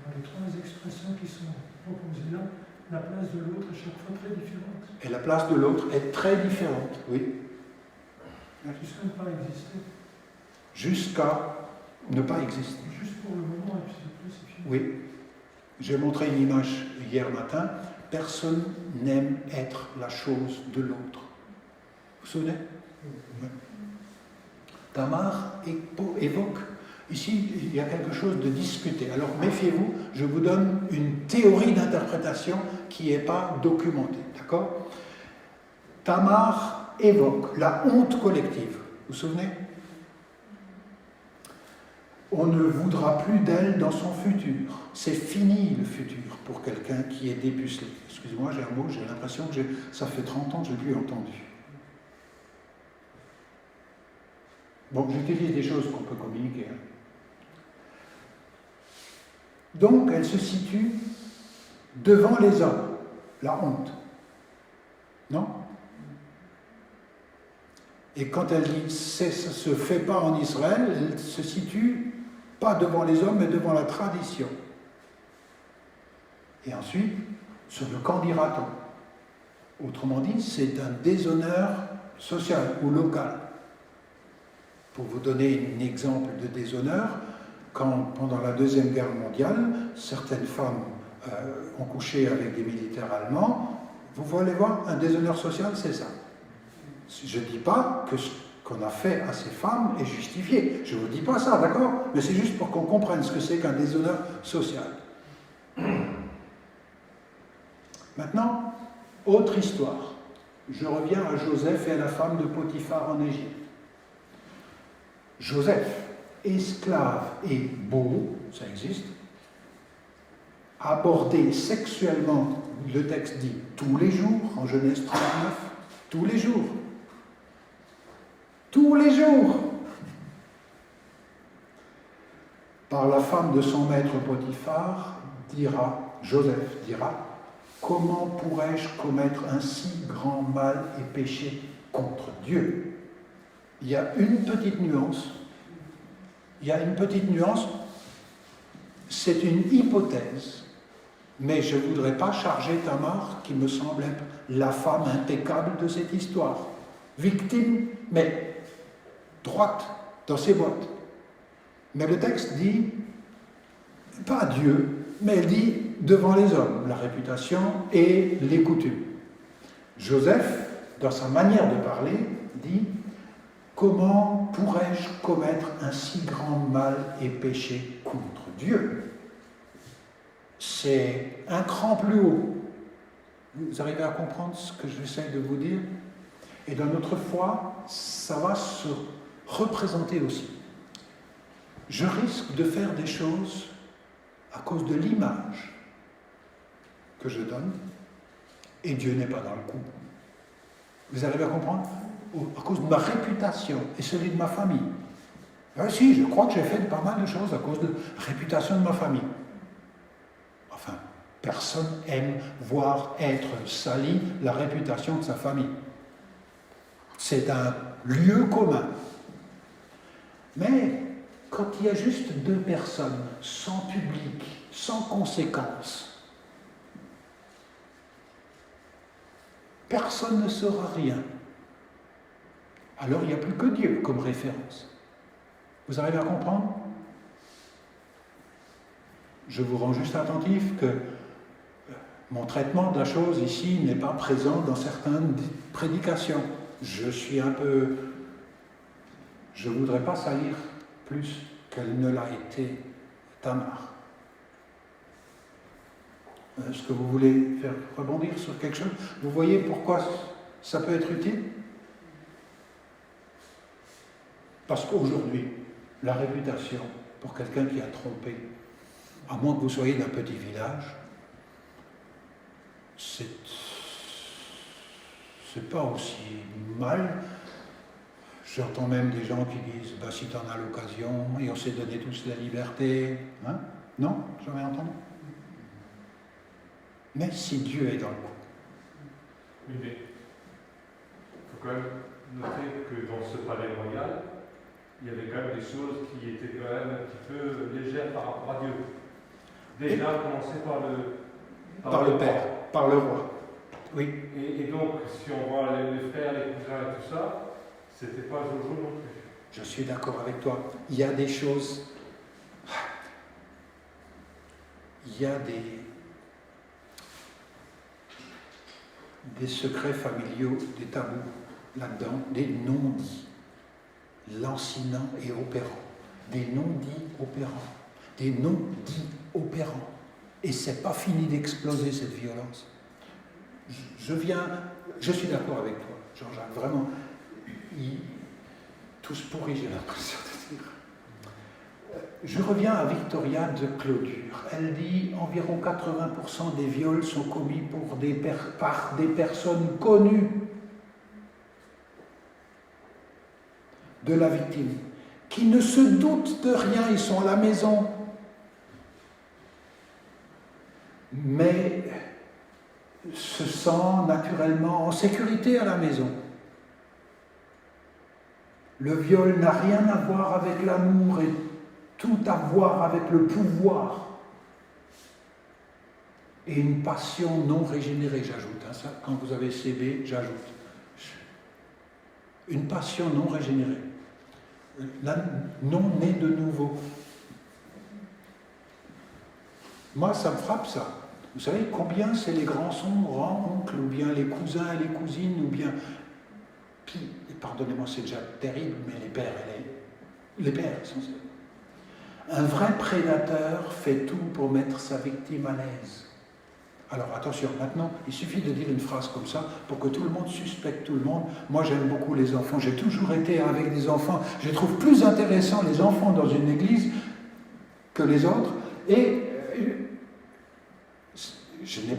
Dans les trois expressions qui sont proposées là, la place de l'autre est chaque fois très différente. Et la place de l'autre est très différente, oui. Jusqu'à ne pas exister. Jusqu'à ne pas exister. Juste pour le moment, et puis c'est fini. Oui. J'ai montré une image hier matin. Personne n'aime être la chose de l'autre. Vous vous souvenez? Oui. Tamar évoque, ici, il y a quelque chose de discuté. Alors méfiez-vous, je vous donne une théorie d'interprétation qui n'est pas documentée. D'accord? Tamar évoque la honte collective. Vous vous souvenez? On ne voudra plus d'elle dans son futur. C'est fini le futur pour quelqu'un qui est dépucelé. Excusez-moi, j'ai un mot, j'ai l'impression que ça fait 30 ans que je n'ai plus entendu. Bon, j'utilise des choses qu'on peut communiquer. Hein. Donc, elle se situe devant les hommes. La honte. Non? Et quand elle dit « ça ne se fait pas en Israël », elle se situe pas devant les hommes, mais devant la tradition. Et ensuite, sur le qu'en dira-t-on? Autrement dit, c'est un déshonneur social ou local. Pour vous donner un exemple de déshonneur, quand, pendant la Deuxième Guerre mondiale, certaines femmes ont couché avec des militaires allemands, vous voulez voir, un déshonneur social, c'est ça. Je ne dis pas que ce qu'on a fait à ces femmes est justifié. Je ne vous dis pas ça, d'accord? Mais c'est juste pour qu'on comprenne ce que c'est qu'un déshonneur social. Maintenant, autre histoire. Je reviens à Joseph et à la femme de Potiphar en Égypte. Joseph, esclave et beau, ça existe, aborder sexuellement, le texte dit tous les jours, en Genèse 39, tous les jours. Tous les jours. Par la femme de son maître Potiphar, Joseph dira, comment pourrais-je commettre un si grand mal et pécher contre Dieu? Il y a une petite nuance. C'est une hypothèse, mais je ne voudrais pas charger Tamar, qui me semble être la femme impeccable de cette histoire. Victime, mais droite dans ses bottes. Mais le texte dit, pas Dieu, mais il dit devant les hommes, la réputation et les coutumes. Joseph, dans sa manière de parler, dit, comment pourrais-je commettre un si grand mal et péché contre Dieu? C'est un cran plus haut. Vous arrivez à comprendre ce que j'essaie de vous dire? Et dans notre foi, ça va se représenter aussi. Je risque de faire des choses à cause de l'image que je donne, et Dieu n'est pas dans le coup. Vous arrivez à comprendre? À cause de ma réputation et celui de ma famille. Ah, si, je crois que j'ai fait pas mal de choses à cause de la réputation de ma famille. Enfin, personne aime voir être sali la réputation de sa famille. C'est un lieu commun. Mais quand il y a juste deux personnes, sans public, sans conséquences, personne ne saura rien. Alors il n'y a plus que Dieu comme référence. Vous arrivez à comprendre? Je vous rends juste attentif que mon traitement de la chose ici n'est pas présent dans certaines prédications. Je ne voudrais pas salir plus qu'elle ne l'a été Tamar. Est-ce que vous voulez faire rebondir sur quelque chose? Vous voyez pourquoi ça peut être utile? Parce qu'aujourd'hui, la réputation pour quelqu'un qui a trompé, à moins que vous soyez d'un petit village, c'est pas aussi mal. J'entends même des gens qui disent bah, si tu en as l'occasion, et on s'est donné tous la liberté. Hein? Non? Jamais entendu? Mais si Dieu est dans le coup. Oui, mais il faut quand même noter que dans ce palais royal, il y avait quand même des choses qui étaient quand même un petit peu légères par rapport à Dieu. Déjà, commencer par le Père, par le roi. Oui. Et donc, si on voit les frères, les cousins et tout ça, c'était pas Jojo non plus. Je suis d'accord avec toi. Il y a des choses. Il y a des secrets familiaux, des tabous là-dedans, des non-dits, lancinants et opérants, des non-dits opérants, des non-dits opérants. Et c'est pas fini d'exploser cette violence. Je suis d'accord avec toi, Jean-Jacques, vraiment. Tous pourris, j'ai l'impression de dire. Je reviens à Victoria de Clodure. Elle dit environ 80% des viols sont commis par des personnes connues de la victime, qui ne se doutent de rien, ils sont à la maison. Mais se sent naturellement en sécurité à la maison. Le viol n'a rien à voir avec l'amour et tout à voir avec le pouvoir. Et une passion non régénérée, j'ajoute. Hein, ça, quand vous avez CB, j'ajoute. Une passion non régénérée. Non née de nouveau. Moi, ça me frappe, ça. Vous savez combien c'est les grands-oncles, ou bien les cousins et les cousines, ou bien... Puis, pardonnez-moi, c'est déjà terrible, mais les pères, essentiellement. Un vrai prédateur fait tout pour mettre sa victime à l'aise. Alors attention, maintenant, il suffit de dire une phrase comme ça pour que tout le monde suspecte tout le monde. Moi, j'aime beaucoup les enfants, j'ai toujours été avec des enfants. Je trouve plus intéressant les enfants dans une église que les autres. Et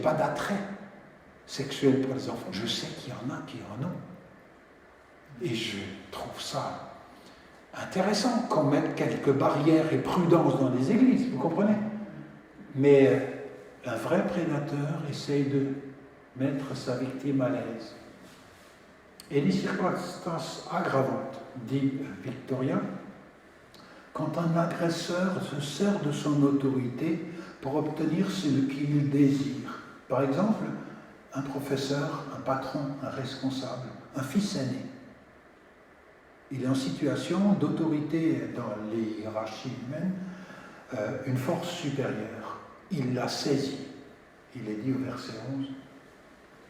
pas d'attrait sexuel pour les enfants. Je sais qu'il y en a qui en ont. Et je trouve ça intéressant qu'on mette quelques barrières et prudence dans les églises, vous comprenez? Mais un vrai prédateur essaye de mettre sa victime à l'aise. Et les circonstances aggravantes, dit Victoria, quand un agresseur se sert de son autorité pour obtenir ce qu'il désire. Par exemple, un professeur, un patron, un responsable, un fils aîné. Il est en situation d'autorité dans les hiérarchies humaines, une force supérieure. Il l'a saisie. Il est dit au verset 11,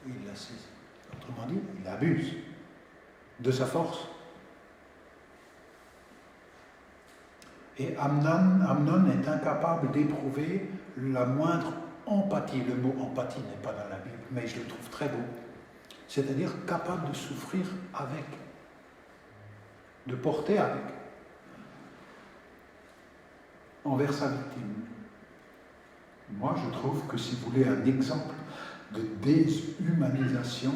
il l'a saisie. Autrement dit, il abuse de sa force. Et Amnon est incapable d'éprouver la moindre empathie. Le mot empathie n'est pas dans la Bible, mais je le trouve très beau. C'est-à-dire capable de souffrir avec, de porter avec, envers sa victime. Moi, je trouve que si vous voulez un exemple de déshumanisation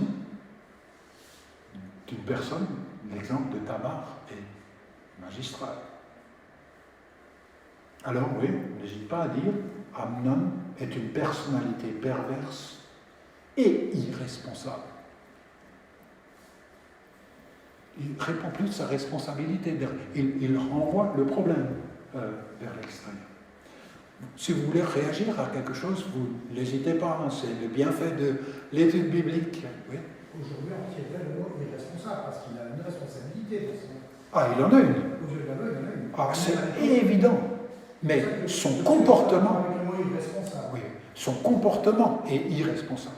d'une personne, l'exemple de Tamar est magistral. Alors oui, n'hésite pas à dire, Amnon est une personnalité perverse et irresponsable. Il ne répond plus de sa responsabilité, il renvoie le problème vers l'extérieur. Si vous voulez réagir à quelque chose, vous n'hésitez pas, hein, c'est le bienfait de l'étude biblique. Oui. Aujourd'hui, on retient le mot irresponsable parce qu'il a une responsabilité. Ah, il en a une. Aux yeux de la loi, il en a une. Ah, c'est évident. Mais son comportement, avec le mot irresponsable. oui, son comportement est irresponsable.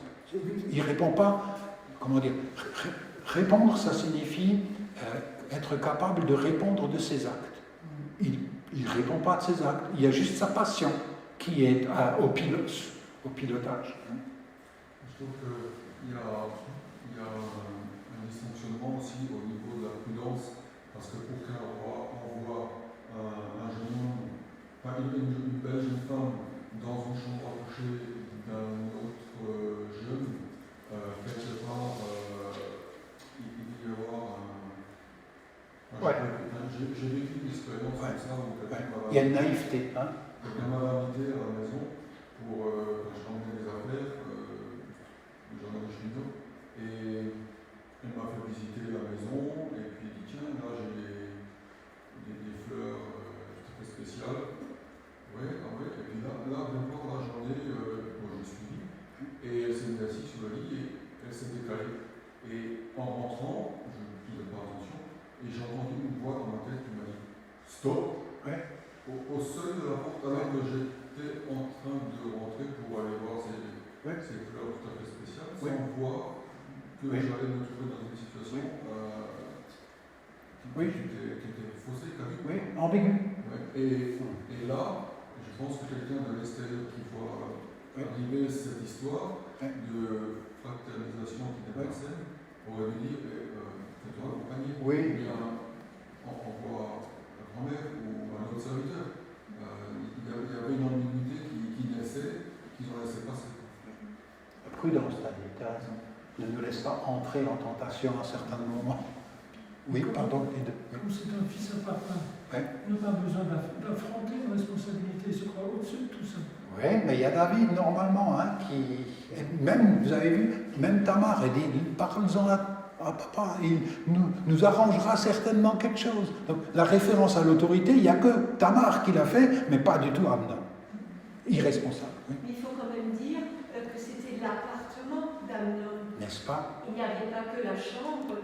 Il ne répond pas, comment dire, répondre, ça signifie être capable de répondre de ses actes. Il ne répond pas de ses actes, il y a juste sa passion qui est au pilotage. Je trouve qu'il y a un dysfonctionnement aussi au niveau de la prudence, parce que pour qu'un roi envoie un jeune homme, enfin une belle jeune femme dans une chambre à coucher d'un autre jeune, quelque part, il y avoir j'ai vécu une expérience comme ça où il y a une naïveté. Hein? Quelqu'un m'a invité à la maison pour je ramenais des affaires, j'en avais chez nous, et elle m'a fait visiter la maison, et puis il dit tiens, là j'ai des fleurs très spéciales. Ouais, ah ouais, et puis là bien voir la journée, moi je suis suivi, et elle s'est mise assise sur le lit et elle s'est décalée. Et en rentrant, je ne faisais pas attention, et j'ai entendu une voix dans ma tête qui m'a dit stop. Ouais. Au seuil de la porte, alors que j'étais en train de rentrer pour aller voir ces fleurs tout à fait spéciales, sans voir que j'allais me trouver dans une situation qui était faussée, ambiguë. Et là, je pense que quelqu'un de l'extérieur qui voit arriver cette histoire de fraternisation qui n'est pas saine aurait dû dire fais-toi accompagner. On voit la grand-mère ou un autre serviteur. Il y avait une ambiguïté qui naissait, qu'ils ont laissé passer. La prudence, tu as raison. Ne nous laisse pas entrer en tentation à certains moments. Oui, pardon. Comme c'est un fils à papa, il n'a pas besoin d'affronter une responsabilité, se croire au-dessus de tout ça. Oui, mais il y a David, normalement, hein, qui... Même, vous avez vu, même Tamar, elle dit, parle-en à papa, il nous arrangera certainement quelque chose. Donc, la référence à l'autorité, il n'y a que Tamar qui l'a fait, mais pas du tout Amnon. Irresponsable. Oui. Mais il faut quand même dire que c'était l'appartement d'Amnon. N'est-ce pas? Il n'y avait pas que la chambre,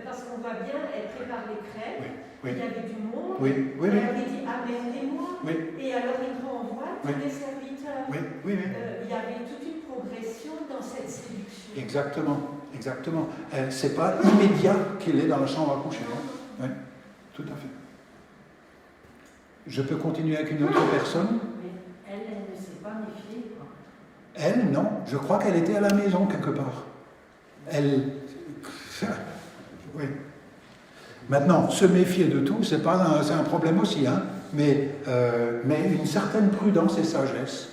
parce qu'on voit bien, elle prépare les crêpes, il y avait du monde, elle avait dit amenez-moi, et alors il renvoie tous les serviteurs. Il y avait toute une progression dans cette séduction. Exactement. C'est pas immédiat qu'il est dans la chambre à coucher. Oui, tout à fait. Je peux continuer avec une autre personne? Mais elle ne s'est pas méfiée, quoi. Elle, non. Je crois qu'elle était à la maison quelque part. Oui. Maintenant, se méfier de tout, c'est un problème aussi, hein. Mais une certaine prudence et sagesse.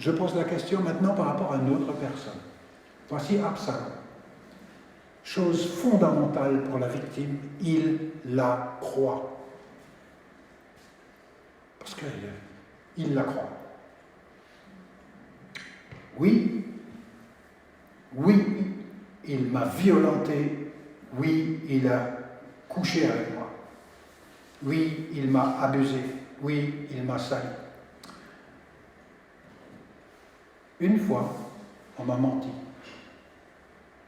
Je pose la question maintenant par rapport à une autre personne. Voici Absalom. Chose fondamentale pour la victime, il la croit. Parce qu'il la croit. Oui, il m'a violenté. Oui, il a couché avec moi. Oui, il m'a abusé. Oui, il m'a sali. Une fois, on m'a menti.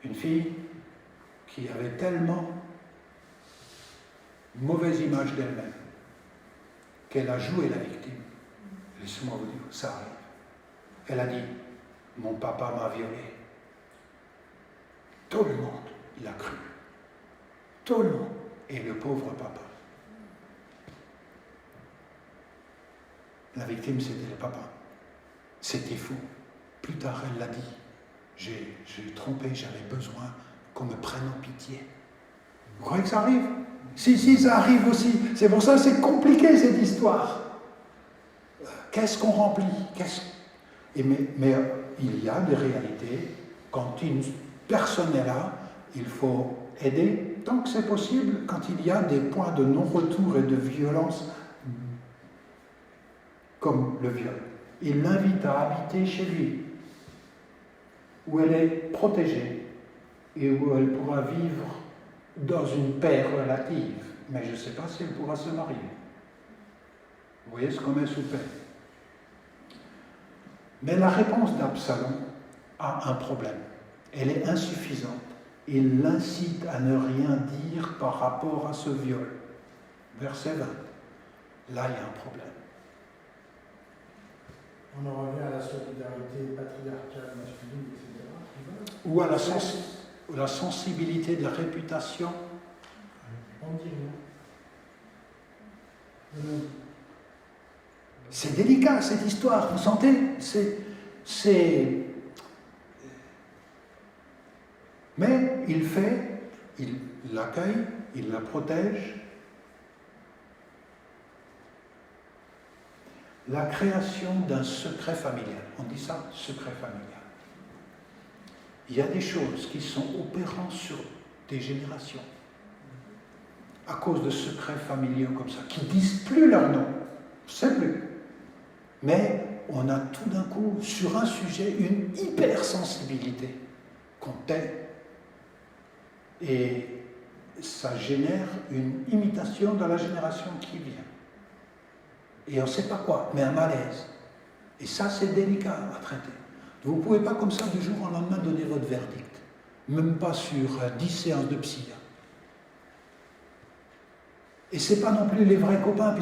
Une fille qui avait tellement mauvaise image d'elle-même qu'elle a joué la victime. Laissez-moi vous dire, ça arrive. Elle a dit, mon papa m'a violée. Tout le monde l'a cru. Tout le monde. Et le pauvre papa. La victime, c'était le papa. C'était faux. Plus tard, elle l'a dit. J'ai trompé, j'avais besoin qu'on me prenne en pitié. Vous croyez que ça arrive? Si, ça arrive aussi. C'est pour ça que c'est compliqué, cette histoire. Qu'est-ce qu'on remplit? Mais il y a des réalités. Quand une personne est là, il faut aider tant que c'est possible. Quand il y a des points de non-retour et de violence, comme le viol, il l'invite à habiter chez lui, où elle est protégée et où elle pourra vivre dans une paix relative. Mais je ne sais pas si elle pourra se marier. Vous voyez ce qu'on met sous paix. Mais la réponse d'Absalom a un problème. Elle est insuffisante. Il l'incite à ne rien dire par rapport à ce viol. Verset 20. Là, il y a un problème. On en revient à la solidarité patriarcale masculine, etc. Ou à la sensibilité de la réputation. On dit rien. C'est délicat cette histoire, vous sentez? Mais il l'accueille, il la protège. La création d'un secret familial. On dit ça, secret familial. Il y a des choses qui sont opérantes sur des générations à cause de secrets familiaux comme ça, qui ne disent plus leur nom. C'est plus. Mais on a tout d'un coup, sur un sujet, une hypersensibilité qu'on tait. Et ça génère une imitation dans la génération qui vient. Et on ne sait pas quoi, mais un malaise. Et ça, c'est délicat à traiter. Vous ne pouvez pas comme ça, du jour au lendemain, donner votre verdict. Même pas sur 10 séances de psy. Et ce n'est pas non plus les vrais copains,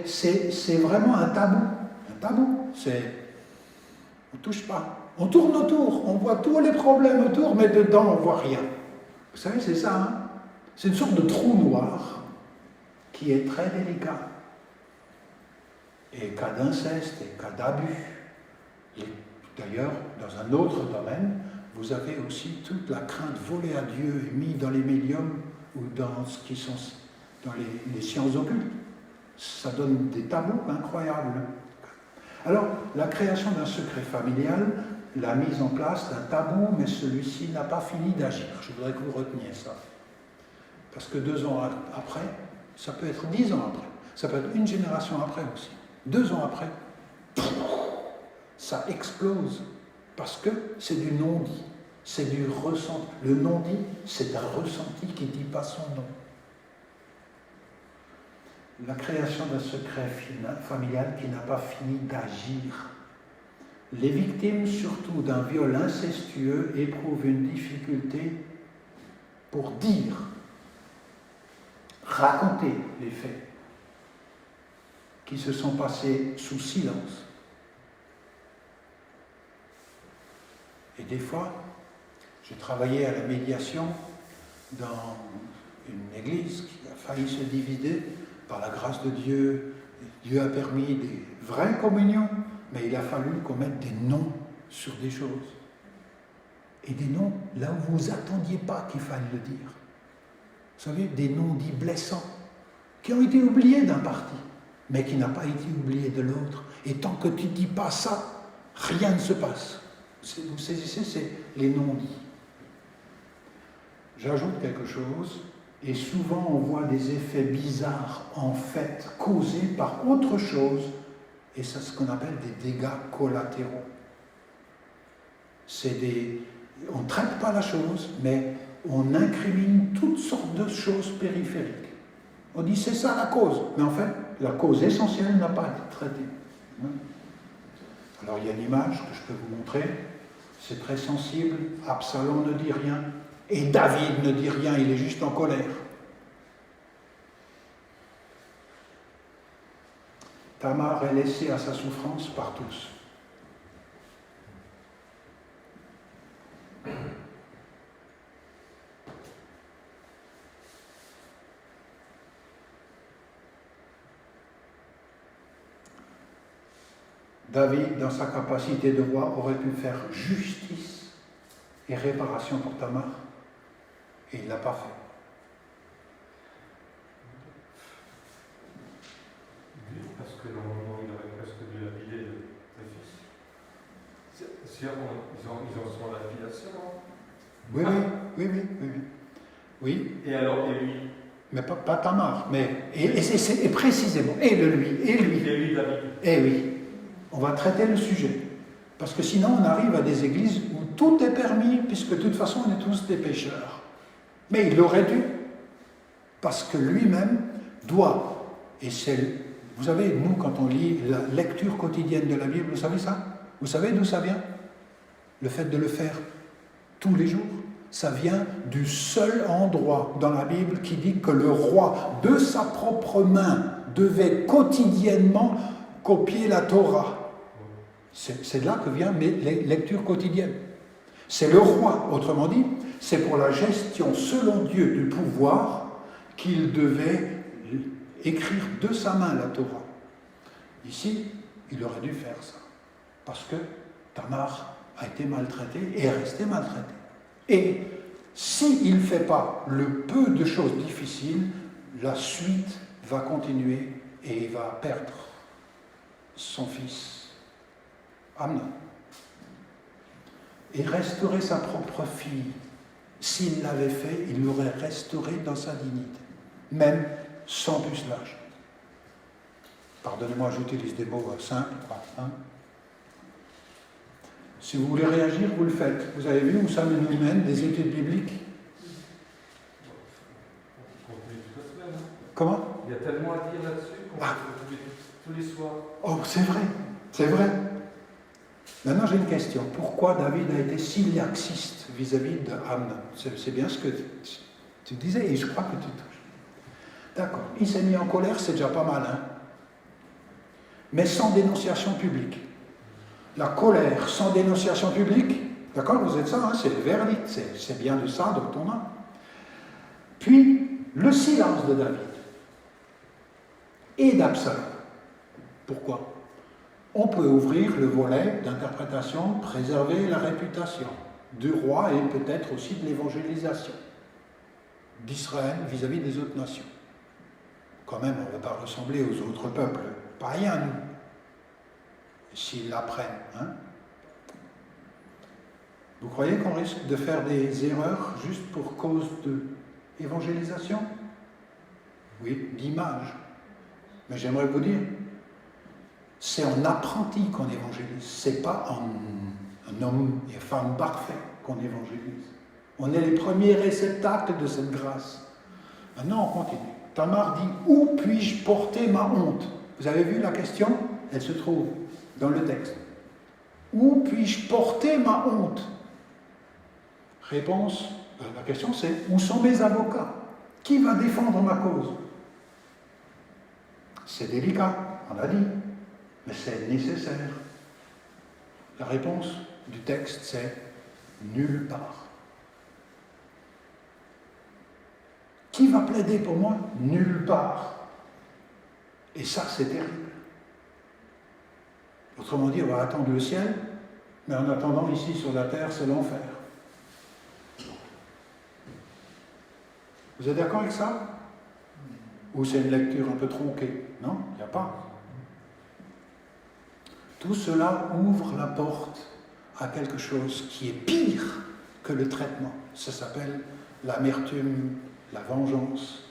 c'est vraiment un tabou. Un tabou, on ne touche pas. On tourne autour, on voit tous les problèmes autour, mais dedans, on ne voit rien. Vous savez, c'est ça, hein? C'est une sorte de trou noir qui est très délicat. Et cas d'inceste et cas d'abus. D'ailleurs, dans un autre domaine, vous avez aussi toute la crainte volée à Dieu et mise dans les médiums ou dans ce qui sont dans les sciences occultes. Ça donne des tabous incroyables. Alors, la création d'un secret familial, la mise en place d'un tabou, mais celui-ci n'a pas fini d'agir. Je voudrais que vous reteniez ça. Parce que 2 ans après, ça peut être 10 ans après, ça peut être une génération après aussi. 2 ans après, ça explose. Parce que c'est du non-dit, c'est du ressenti. Le non-dit, c'est un ressenti qui ne dit pas son nom. La création d'un secret familial qui n'a pas fini d'agir. Les victimes, surtout d'un viol incestueux, éprouvent une difficulté pour dire, raconter les faits qui se sont passés sous silence. Et des fois, j'ai travaillé à la médiation dans une église qui a failli se diviser. Par la grâce de Dieu, Dieu a permis des vraies communions, mais il a fallu qu'on mette des noms sur des choses. Et des noms là où vous n'attendiez pas qu'il fallait le dire. Vous savez, des noms dits blessants, qui ont été oubliés d'un parti, mais qui n'a pas été oublié de l'autre. Et tant que tu ne dis pas ça, Rien ne se passe. Vous saisissez, c'est les non-dits. J'ajoute quelque chose, et souvent on voit des effets bizarres, en fait, causés par autre chose, et c'est ce qu'on appelle des dégâts collatéraux. On ne traite pas la chose, mais on incrimine toutes sortes de choses périphériques. On dit c'est ça la cause, mais en fait, la cause essentielle n'a pas été traitée. Alors il y a une image que je peux vous montrer, c'est très sensible, Absalom ne dit rien, et David ne dit rien, il est juste en colère. Tamar est laissée à sa souffrance par tous. David, dans sa capacité de roi, aurait pu faire justice et réparation pour Tamar, et il ne l'a pas fait. Oui, parce que normalement, il aurait presque dû lapider le fils. Si ils en sont à la lapidation, hein? Oui. Et alors, et lui? Mais pas Tamar, mais et précisément, et lui. Et lui, David. Et oui. On va traiter le sujet. Parce que sinon, on arrive à des églises où tout est permis, puisque de toute façon, on est tous des pécheurs. Mais il aurait dû, parce que lui-même doit. Et vous savez, nous, quand on lit la lecture quotidienne de la Bible, vous savez ça? Vous savez d'où ça vient? Le fait de le faire tous les jours. Ça vient du seul endroit dans la Bible qui dit que le roi, de sa propre main, devait quotidiennement copier la Torah. C'est de là que viennent mes lectures quotidiennes. C'est le roi, autrement dit, c'est pour la gestion selon Dieu du pouvoir qu'il devait écrire de sa main la Torah. Ici, il aurait dû faire ça, parce que Tamar a été maltraitée et est restée maltraitée. Et s'il ne fait pas le peu de choses difficiles, la suite va continuer et il va perdre son fils Amnon. Et restaurer sa propre fille, s'il l'avait fait, il l'aurait restaurée dans sa dignité, même sans pucelage. Pardonnez-moi, j'utilise des mots simples. Hein. Si vous voulez réagir, vous le faites. Vous avez vu où ça nous mène, des études bibliques? Comment? Il y a tellement à dire là-dessus qu'on peut tous les soirs. Oh, c'est vrai, c'est vrai. Maintenant, j'ai une question. Pourquoi David a été si laxiste vis-à-vis de Amnon? C'est bien ce que tu disais, et je crois que tu touches. D'accord. Il s'est mis en colère, c'est déjà pas mal, hein? Mais sans dénonciation publique. La colère sans dénonciation publique, d'accord, vous êtes ça, hein, c'est le verdict, c'est bien de ça dont on a. Puis, le silence de David et d'Absalom. Pourquoi? On peut ouvrir le volet d'interprétation, préserver la réputation du roi et peut-être aussi de l'évangélisation d'Israël vis-à-vis des autres nations. Quand même, on ne va pas ressembler aux autres peuples païens, nous, s'ils l'apprennent. Hein? Vous croyez qu'on risque de faire des erreurs juste pour cause de évangélisation? Oui, d'image. Mais j'aimerais vous dire, c'est en apprenti qu'on évangélise, c'est pas en un homme et femme parfait qu'on évangélise. On est les premiers réceptacles de cette grâce. Maintenant, on continue. Tamar dit, où puis-je porter ma honte? Vous avez vu la question? Elle se trouve dans le texte. Où puis-je porter ma honte? Réponse, la question c'est, où sont mes avocats? Qui va défendre ma cause? C'est délicat, on l'a dit, mais c'est nécessaire. La réponse du texte c'est nulle part. Qui va plaider pour moi? Nulle part. Et ça, c'est terrible. Autrement dit, on va attendre le ciel, mais en attendant, ici, sur la terre, c'est l'enfer. Vous êtes d'accord avec ça? Ou c'est une lecture un peu tronquée? Non, il n'y a pas. Tout cela ouvre la porte à quelque chose qui est pire que le traitement. Ça s'appelle l'amertume, la vengeance,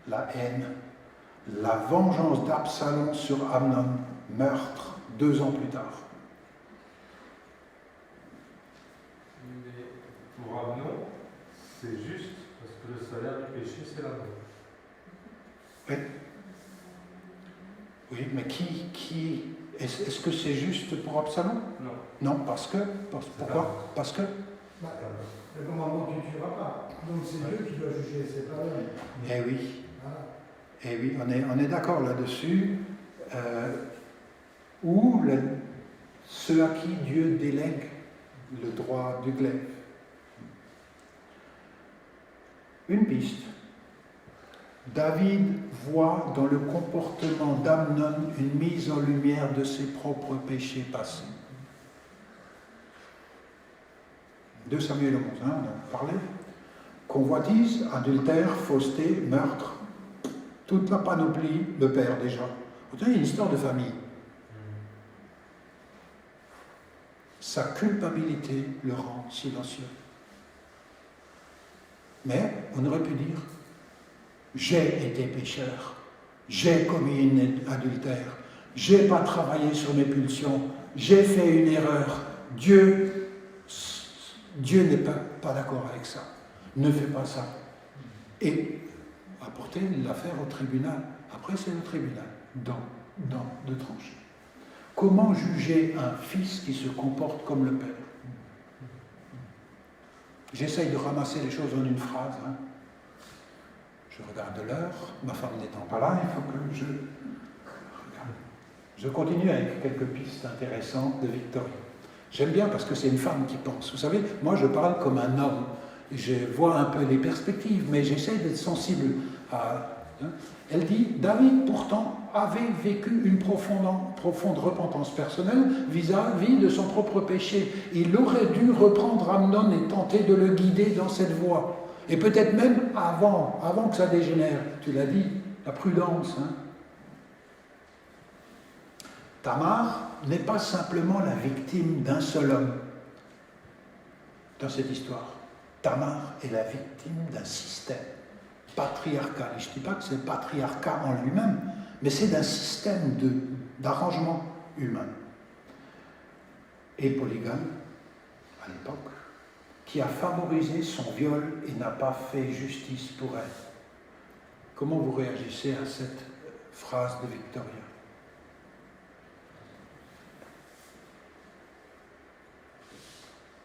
la haine. La vengeance d'Absalom sur Amnon, meurtre 2 ans plus tard. Mais pour Amnon, c'est juste parce que le salaire du péché, c'est la mort. Oui. Oui, mais qui est-ce que c'est juste pour Absalom? Non. Non, pourquoi? Parce que le commandement tu ne tueras pas. Donc c'est Dieu qui doit juger, c'est pas l'homme. Eh oui. Voilà. Eh oui, on est d'accord là-dessus. Ceux à qui Dieu délègue le droit du glaive. Une piste. David voit dans le comportement d'Amnon une mise en lumière de ses propres péchés passés. 2 Samuel 11, on en parlait. Convoitise, adultère, fausseté, meurtre. Toute la panoplie, le père déjà. Vous savez, il y a une histoire de famille. Sa culpabilité le rend silencieux. Mais on aurait pu dire, j'ai été pécheur, j'ai commis un adultère, j'ai pas travaillé sur mes pulsions, j'ai fait une erreur. Dieu n'est pas d'accord avec ça. Ne fais pas ça. Et apporter l'affaire au tribunal. Après, c'est le tribunal de trancher. Comment juger un fils qui se comporte comme le père? J'essaye de ramasser les choses en une phrase. Je regarde l'heure, ma femme n'étant pas là, il faut que je regarde. Je continue avec quelques pistes intéressantes de Victoria. J'aime bien parce que c'est une femme qui pense. Vous savez, moi je parle comme un homme. Je vois un peu les perspectives, mais j'essaie d'être sensible à... Elle dit, David pourtant avait vécu une profonde repentance personnelle vis-à-vis de son propre péché. Il aurait dû reprendre Amnon et tenter de le guider dans cette voie. Et peut-être même avant que ça dégénère. Tu l'as dit, la prudence. Tamar n'est pas simplement la victime d'un seul homme dans cette histoire. Tamar est la victime d'un système patriarcal. Et je ne dis pas que c'est le patriarcat en lui-même, mais c'est d'un système d'arrangement humain. Et polygame, à l'époque, qui a favorisé son viol et n'a pas fait justice pour elle. Comment vous réagissez à cette phrase de Victoria?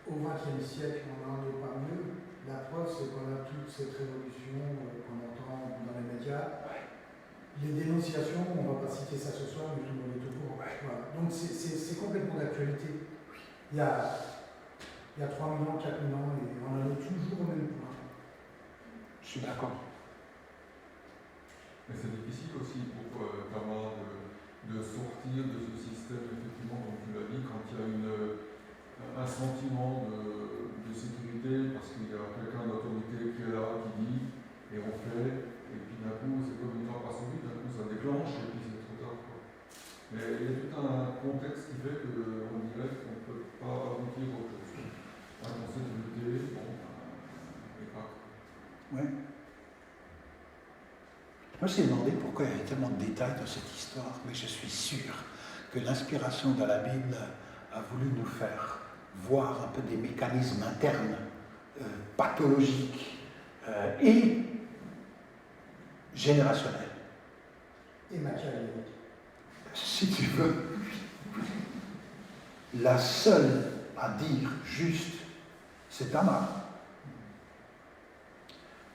Au XXe siècle, on n'en est pas mieux. La preuve, c'est qu'on a toute cette révolution qu'on entend dans les médias. Les dénonciations, on ne va pas citer ça ce soir, mais tout le monde est au courant. Voilà. Donc c'est complètement d'actualité. Il y a 3 000 ans, 4 000 ans, et on en est toujours au même point. Je suis d'accord. Mais c'est difficile aussi pour Tamar de sortir de ce système, effectivement, comme tu l'as dit, quand il y a un sentiment de sécurité, parce qu'il y a quelqu'un d'autorité qui est là, qui dit, et on fait, et puis d'un coup, c'est comme une lampe incendie, d'un coup ça déclenche, et puis c'est trop tard. Mais il y a tout un contexte qui fait qu'on dirait qu'on ne peut pas aboutir à autre chose. Un conseil de lutter, et pas. Ouais. Moi, je me suis demandé pourquoi il y avait tellement de détails dans cette histoire, mais je suis sûr que l'inspiration de la Bible a voulu nous faire voir un peu des mécanismes internes, pathologiques et générationnels. Et machiavéliques. Si tu veux, la seule à dire juste, c'est Tamar.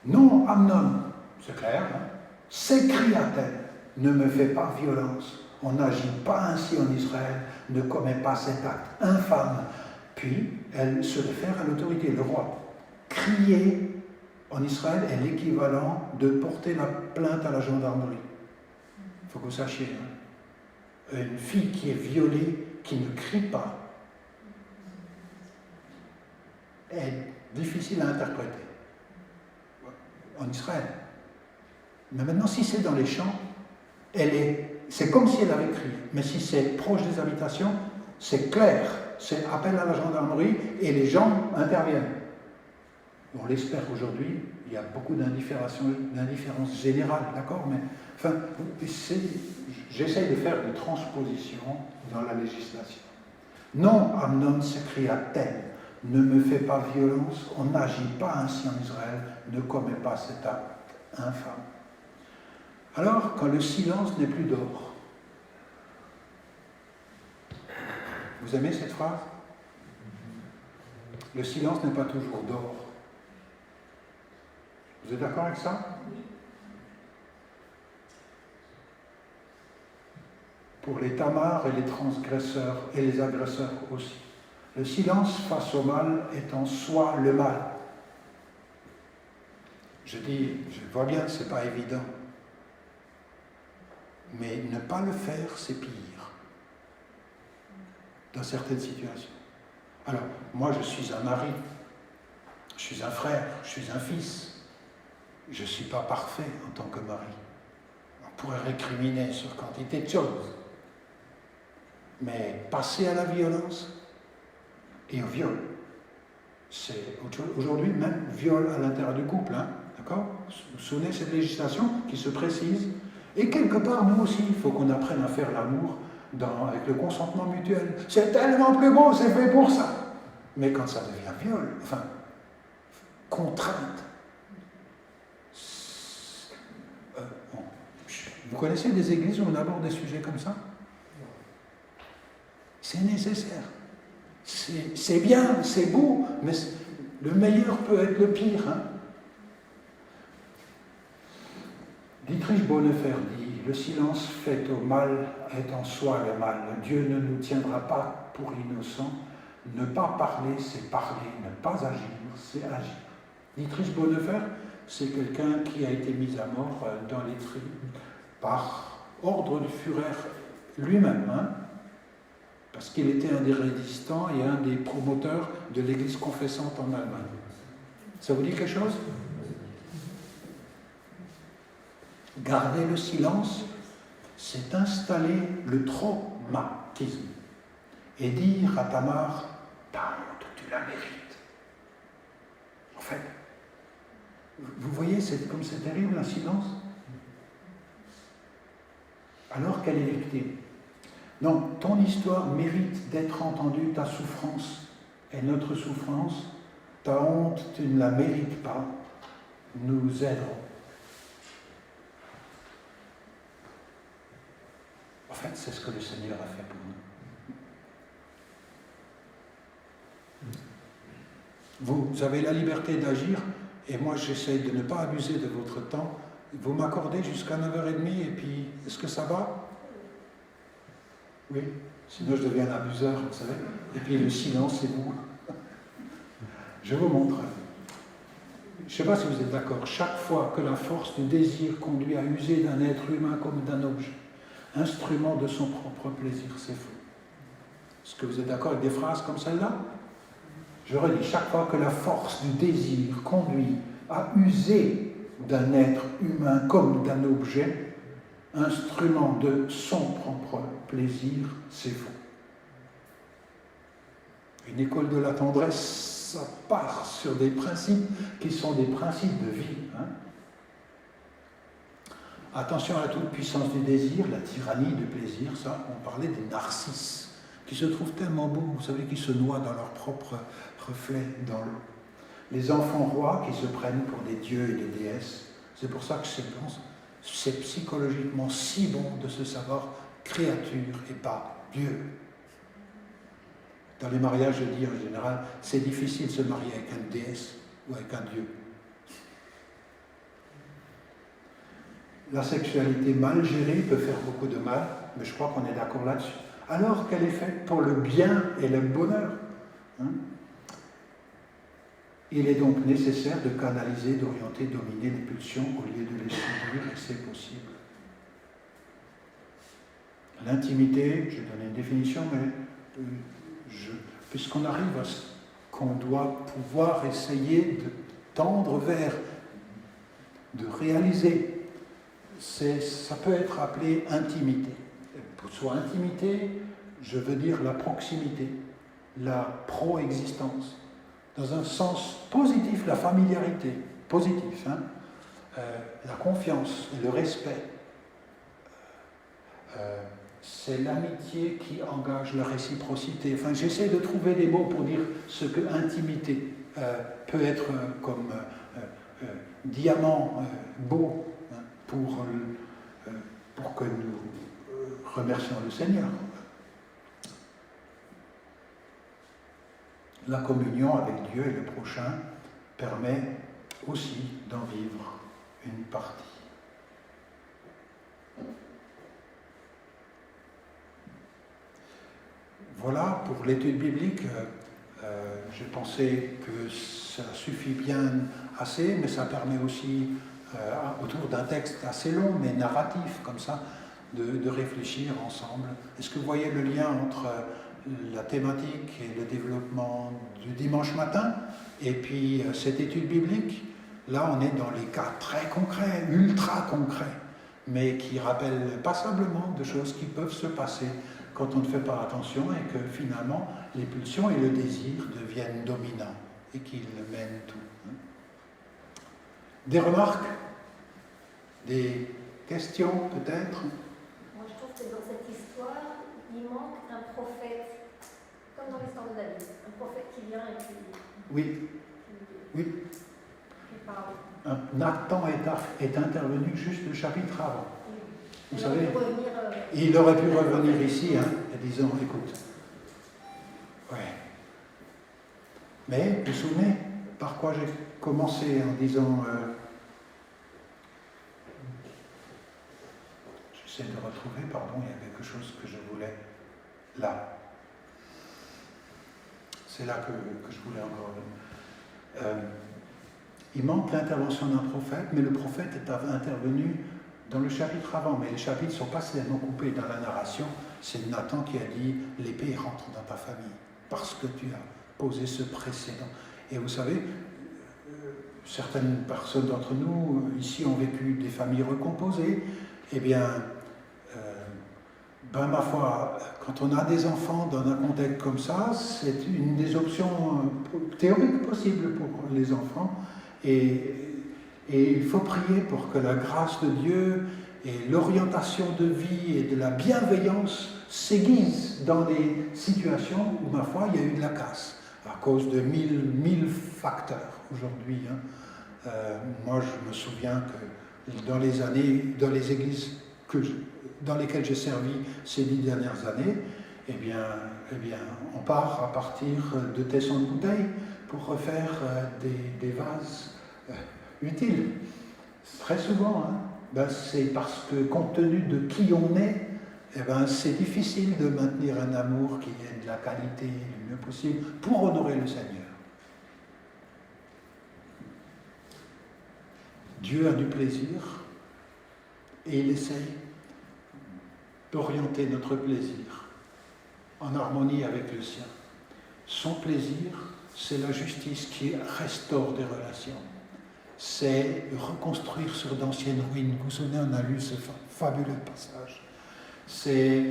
Non, Amnon, c'est clair, s'écria-t-elle, ne me fais pas violence, on n'agit pas ainsi en Israël, ne commet pas cet acte infâme. Puis, elle se réfère à l'autorité, le roi. Crier en Israël est l'équivalent de porter la plainte à la gendarmerie. Il faut que vous sachiez. Une fille qui est violée, qui ne crie pas, est difficile à interpréter en Israël. Mais maintenant, si c'est dans les champs, c'est comme si elle avait crié. Mais si c'est proche des habitations, C'est clair, c'est appel à la gendarmerie et les gens interviennent. On l'espère aujourd'hui, il y a beaucoup d'indifférence générale, d'accord, mais enfin, j'essaye de faire des transpositions dans la législation. Non, Amnon s'écria-t-elle, ne me fais pas violence, on n'agit pas ainsi en Israël, ne commet pas cet acte infâme. Alors, quand le silence n'est plus d'or, vous aimez cette phrase? Le silence n'est pas toujours d'or. Vous êtes d'accord avec ça? Pour les tamards et les transgresseurs et les agresseurs aussi. Le silence face au mal est en soi le mal. Je vois bien que ce n'est pas évident. Mais ne pas le faire, c'est pire. Dans certaines situations. Alors, moi je suis un mari, je suis un frère, je suis un fils. Je ne suis pas parfait en tant que mari. On pourrait récriminer sur quantité de choses. Mais passer à la violence et au viol, c'est aujourd'hui même viol à l'intérieur du couple, hein, d'accord? Vous vous souvenez de cette législation qui se précise? Et quelque part, nous aussi, il faut qu'on apprenne à faire l'amour avec le consentement mutuel. C'est tellement plus beau, c'est fait pour ça. Mais quand ça devient viol, enfin, contrainte. Vous connaissez des églises où on aborde des sujets comme ça? C'est nécessaire. C'est bien, c'est beau, mais le meilleur peut être le pire. Hein? Dietrich Bonhoeffer dit, le silence fait au mal est en soi le mal. Dieu ne nous tiendra pas pour innocents. Ne pas parler, c'est parler. Ne pas agir, c'est agir. Dietrich Bonhoeffer, c'est quelqu'un qui a été mis à mort dans les tribus par ordre du Führer lui-même, hein, parce qu'il était un des résistants et un des promoteurs de l'Église confessante en Allemagne. Ça vous dit quelque chose? Garder le silence, c'est installer le traumatisme et dire à Tamar, ta honte, tu la mérites. En fait, vous voyez comme c'est terrible un silence? Alors qu'elle est victime. Non, ton histoire mérite d'être entendue, ta souffrance est notre souffrance, ta honte, tu ne la mérites pas, nous aiderons. En fait, c'est ce que le Seigneur a fait pour nous. Vous avez la liberté d'agir, et moi j'essaie de ne pas abuser de votre temps. Vous m'accordez jusqu'à 9h30, et puis, est-ce que ça va? Oui, sinon je deviens un abuseur, vous savez. Et puis le silence, c'est vous. Je vous montre. Je ne sais pas si vous êtes d'accord. Chaque fois que la force du désir conduit à user d'un être humain comme d'un objet, instrument de son propre plaisir, c'est faux. Est-ce que vous êtes d'accord avec des phrases comme celle-là? Je redis, chaque fois que la force du désir conduit à user d'un être humain comme d'un objet, instrument de son propre plaisir, c'est faux. Une école de la tendresse, ça part sur des principes qui sont des principes de vie. Hein. Attention à la toute-puissance du désir, la tyrannie du plaisir, ça, on parlait des narcisses, qui se trouvent tellement beaux, vous savez, qui se noient dans leur propre reflet dans l'eau. Les enfants rois qui se prennent pour des dieux et des déesses, c'est pour ça que c'est psychologiquement si bon de se savoir créature et pas Dieu. Dans les mariages, je dis en général, c'est difficile de se marier avec une déesse ou avec un Dieu. La sexualité mal gérée peut faire beaucoup de mal, mais je crois qu'on est d'accord là-dessus. Alors qu'elle est faite pour le bien et le bonheur. Hein? Il est donc nécessaire de canaliser, d'orienter, dominer les pulsions au lieu de les subir, et c'est possible. L'intimité, je donne une définition, mais puisqu'on arrive à ce qu'on doit pouvoir essayer de tendre vers, de réaliser, ça peut être appelé intimité. Soit intimité, je veux dire la proximité, la pro-existence, dans un sens positif, la familiarité, positif, hein, la confiance et le respect. C'est l'amitié qui engage la réciprocité. Enfin, j'essaie de trouver des mots pour dire ce que intimité peut être comme diamant beau, hein, pour que nous remercions le Seigneur. La communion avec Dieu et le prochain permet aussi d'en vivre une partie. Voilà pour l'étude biblique. J'ai pensé que ça suffit bien assez, mais ça permet aussi, autour d'un texte assez long, mais narratif, comme ça, de réfléchir ensemble. Est-ce que vous voyez le lien entre la thématique et le développement du dimanche matin et puis cette étude biblique? Là, on est dans les cas très concrets, ultra concrets, mais qui rappellent passablement de choses qui peuvent se passer quand on ne fait pas attention et que finalement les pulsions et le désir deviennent dominants et qu'ils mènent tout. Des remarques? Des questions peut-être? Moi je trouve que dans cette histoire, il manque un prophète, comme dans l'histoire de David, un prophète qui vient et qui... Oui. Oui. Qui parle. Nathan est intervenu juste le chapitre avant. Vous savez, revenir, il aurait pu revenir ici, hein, en disant, écoute, ouais. Mais, vous vous souvenez, par quoi j'ai commencé en disant, j'essaie de retrouver, pardon, il y a quelque chose que je voulais, là. C'est là que je voulais encore. Il manque l'intervention d'un prophète, mais le prophète est intervenu dans le chapitre avant, mais les chapitres ne sont pas seulement coupés dans la narration. C'est Nathan qui a dit « l'épée rentre dans ta famille, parce que tu as posé ce précédent ». Et vous savez, certaines personnes d'entre nous, ici, ont vécu des familles recomposées. Eh bien, ma foi, quand on a des enfants dans un contexte comme ça, c'est une des options théoriques possibles pour les enfants. Et il faut prier pour que la grâce de Dieu et l'orientation de vie et de la bienveillance s'aiguisent dans des situations où, ma foi, il y a eu de la casse, à cause de mille facteurs aujourd'hui. Hein. Moi, je me souviens que dans les années, dans les églises dans lesquelles j'ai servi ces 10 dernières années, eh bien, on part à partir de tessons de bouteilles pour refaire des vases utiles. Très souvent, hein, c'est parce que compte tenu de qui on est, c'est difficile de maintenir un amour qui ait de la qualité le mieux possible pour honorer le Seigneur. Dieu a du plaisir et il essaye d'orienter notre plaisir en harmonie avec le sien. Son plaisir, c'est la justice qui restaure des relations. C'est reconstruire sur d'anciennes ruines. Vous vous souvenez, on a lu ce fabuleux passage. C'est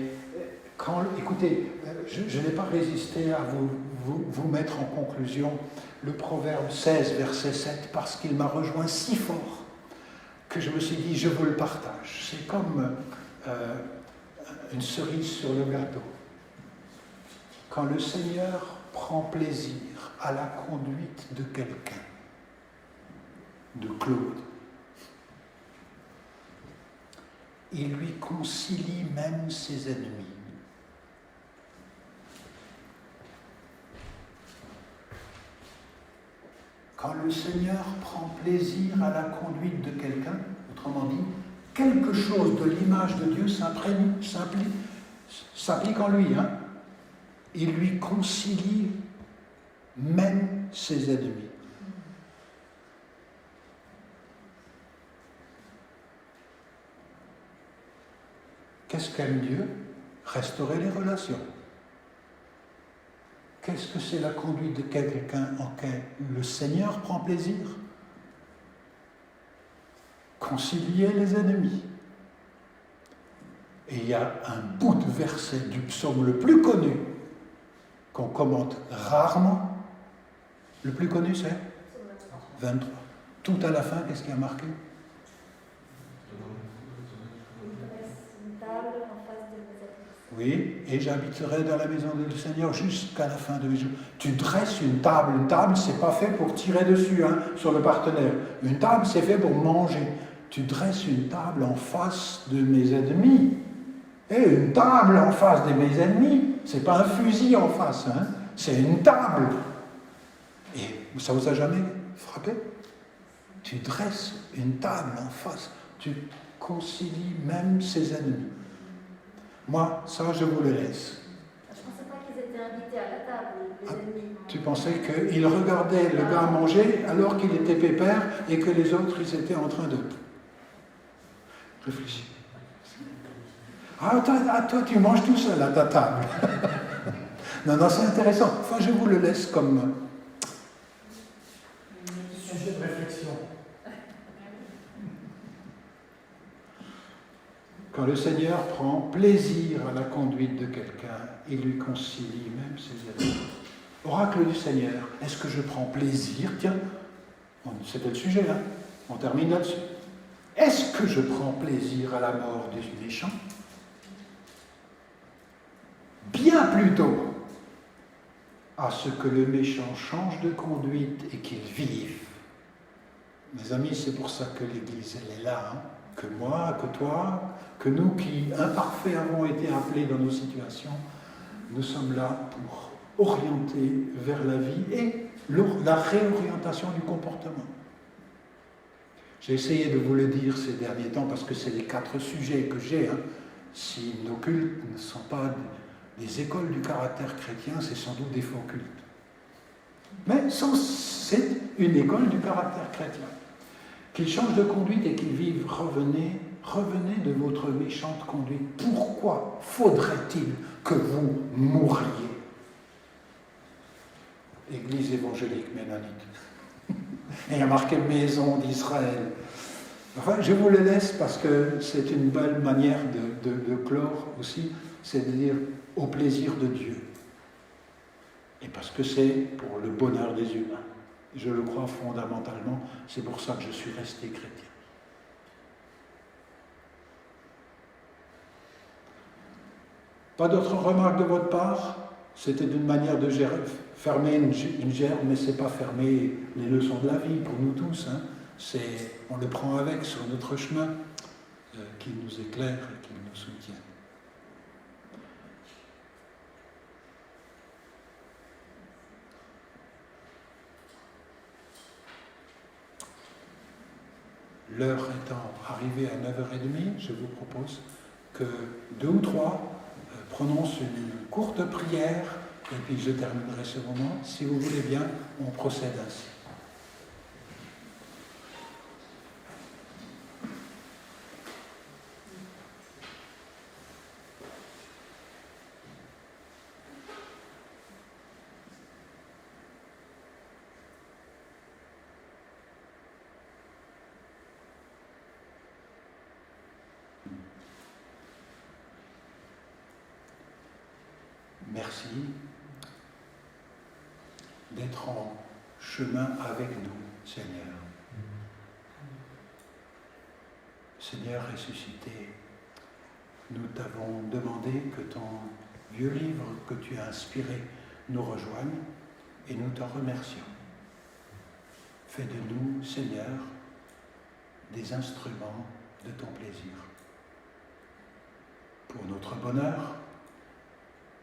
quand, écoutez, je n'ai pas résisté à vous mettre en conclusion le Proverbe 16, verset 7, parce qu'il m'a rejoint si fort que je me suis dit, je vous le partage. C'est comme une cerise sur le gâteau. Quand le Seigneur prend plaisir à la conduite de quelqu'un, de Claude, il lui concilie même ses ennemis. Quand le Seigneur prend plaisir à la conduite de quelqu'un, autrement dit, quelque chose de l'image de Dieu s'applique en lui. Hein? Il lui concilie même ses ennemis. Qu'est-ce qu'aime Dieu? Restaurer les relations. Qu'est-ce que c'est la conduite de quelqu'un en qui le Seigneur prend plaisir? Concilier les ennemis. Et il y a un bout de verset du psaume le plus connu, qu'on commente rarement. Le plus connu, c'est 23. Tout à la fin, qu'est-ce qui a marqué? Oui, et j'habiterai dans la maison du Seigneur jusqu'à la fin de mes jours. Tu dresses une table. Une table, c'est pas fait pour tirer dessus, hein, sur le partenaire. Une table, c'est fait pour manger. Tu dresses une table en face de mes ennemis. Et une table en face de mes ennemis, c'est pas un fusil en face, hein, c'est une table. Et ça vous a jamais frappé? Tu dresses une table en face, tu concilies même ses ennemis. Moi, ça, je vous le laisse. Je ne pensais pas qu'ils étaient invités à la table, les ennemis. Tu pensais qu'ils regardaient le gars manger alors qu'il était pépère et que les autres, ils étaient en train de réfléchir. Ah, toi, tu manges tout seul à ta table. Non, c'est intéressant. Enfin, je vous le laisse comme sujet de réflexion. Quand le Seigneur prend plaisir à la conduite de quelqu'un, il lui concilie même ses ennemis. Oracle du Seigneur, est-ce que je prends plaisir? Tiens, c'était le sujet, hein? On termine là-dessus. Est-ce que je prends plaisir à la mort du méchant? Bien plutôt à ce que le méchant change de conduite et qu'il vive. Mes amis, c'est pour ça que l'Église, elle est là, hein? Que moi, que toi, que nous qui, imparfaits, avons été appelés dans nos situations, nous sommes là pour orienter vers la vie et la réorientation du comportement. J'ai essayé de vous le dire ces derniers temps parce que c'est les 4 sujets que j'ai. Hein. Si nos cultes ne sont pas des écoles du caractère chrétien, c'est sans doute des faux cultes. Mais c'est une école du caractère chrétien. Qu'ils changent de conduite et qu'ils vivent, revenez de votre méchante conduite. Pourquoi faudrait-il que vous mouriez? Église évangélique ménonite. Et il y a marqué Maison d'Israël. Enfin, je vous le laisse parce que c'est une belle manière de clore aussi, c'est de dire au plaisir de Dieu. Et parce que c'est pour le bonheur des humains. Je le crois fondamentalement, c'est pour ça que je suis resté chrétien. Pas d'autres remarques de votre part? C'était d'une manière de fermer une gerbe, mais ce n'est pas fermer les leçons de la vie pour nous tous. Hein. On le prend avec sur notre chemin, qui nous éclaire et qui nous soutient. L'heure étant arrivée à 9h30, je vous propose que 2 ou 3 prononcent une courte prière et puis je terminerai ce moment. Si vous voulez bien, on procède ainsi. Merci d'être en chemin avec nous, Seigneur. Seigneur ressuscité, nous t'avons demandé que ton vieux livre que tu as inspiré nous rejoigne et nous t'en remercions. Fais de nous, Seigneur, des instruments de ton plaisir. Pour notre bonheur,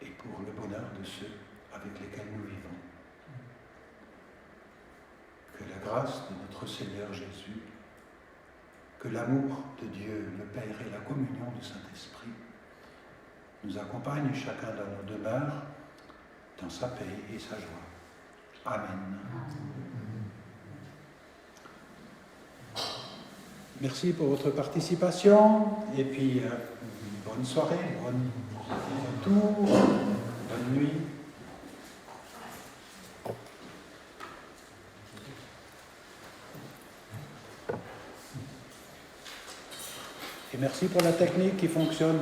et pour le bonheur de ceux avec lesquels nous vivons. Que la grâce de notre Seigneur Jésus, que l'amour de Dieu, le Père et la communion du Saint-Esprit nous accompagnent chacun dans nos demeures, dans sa paix et sa joie. Amen. Merci pour votre participation et puis bonne soirée, bonne retour, bonne nuit. Et Et merci pour la technique qui fonctionne.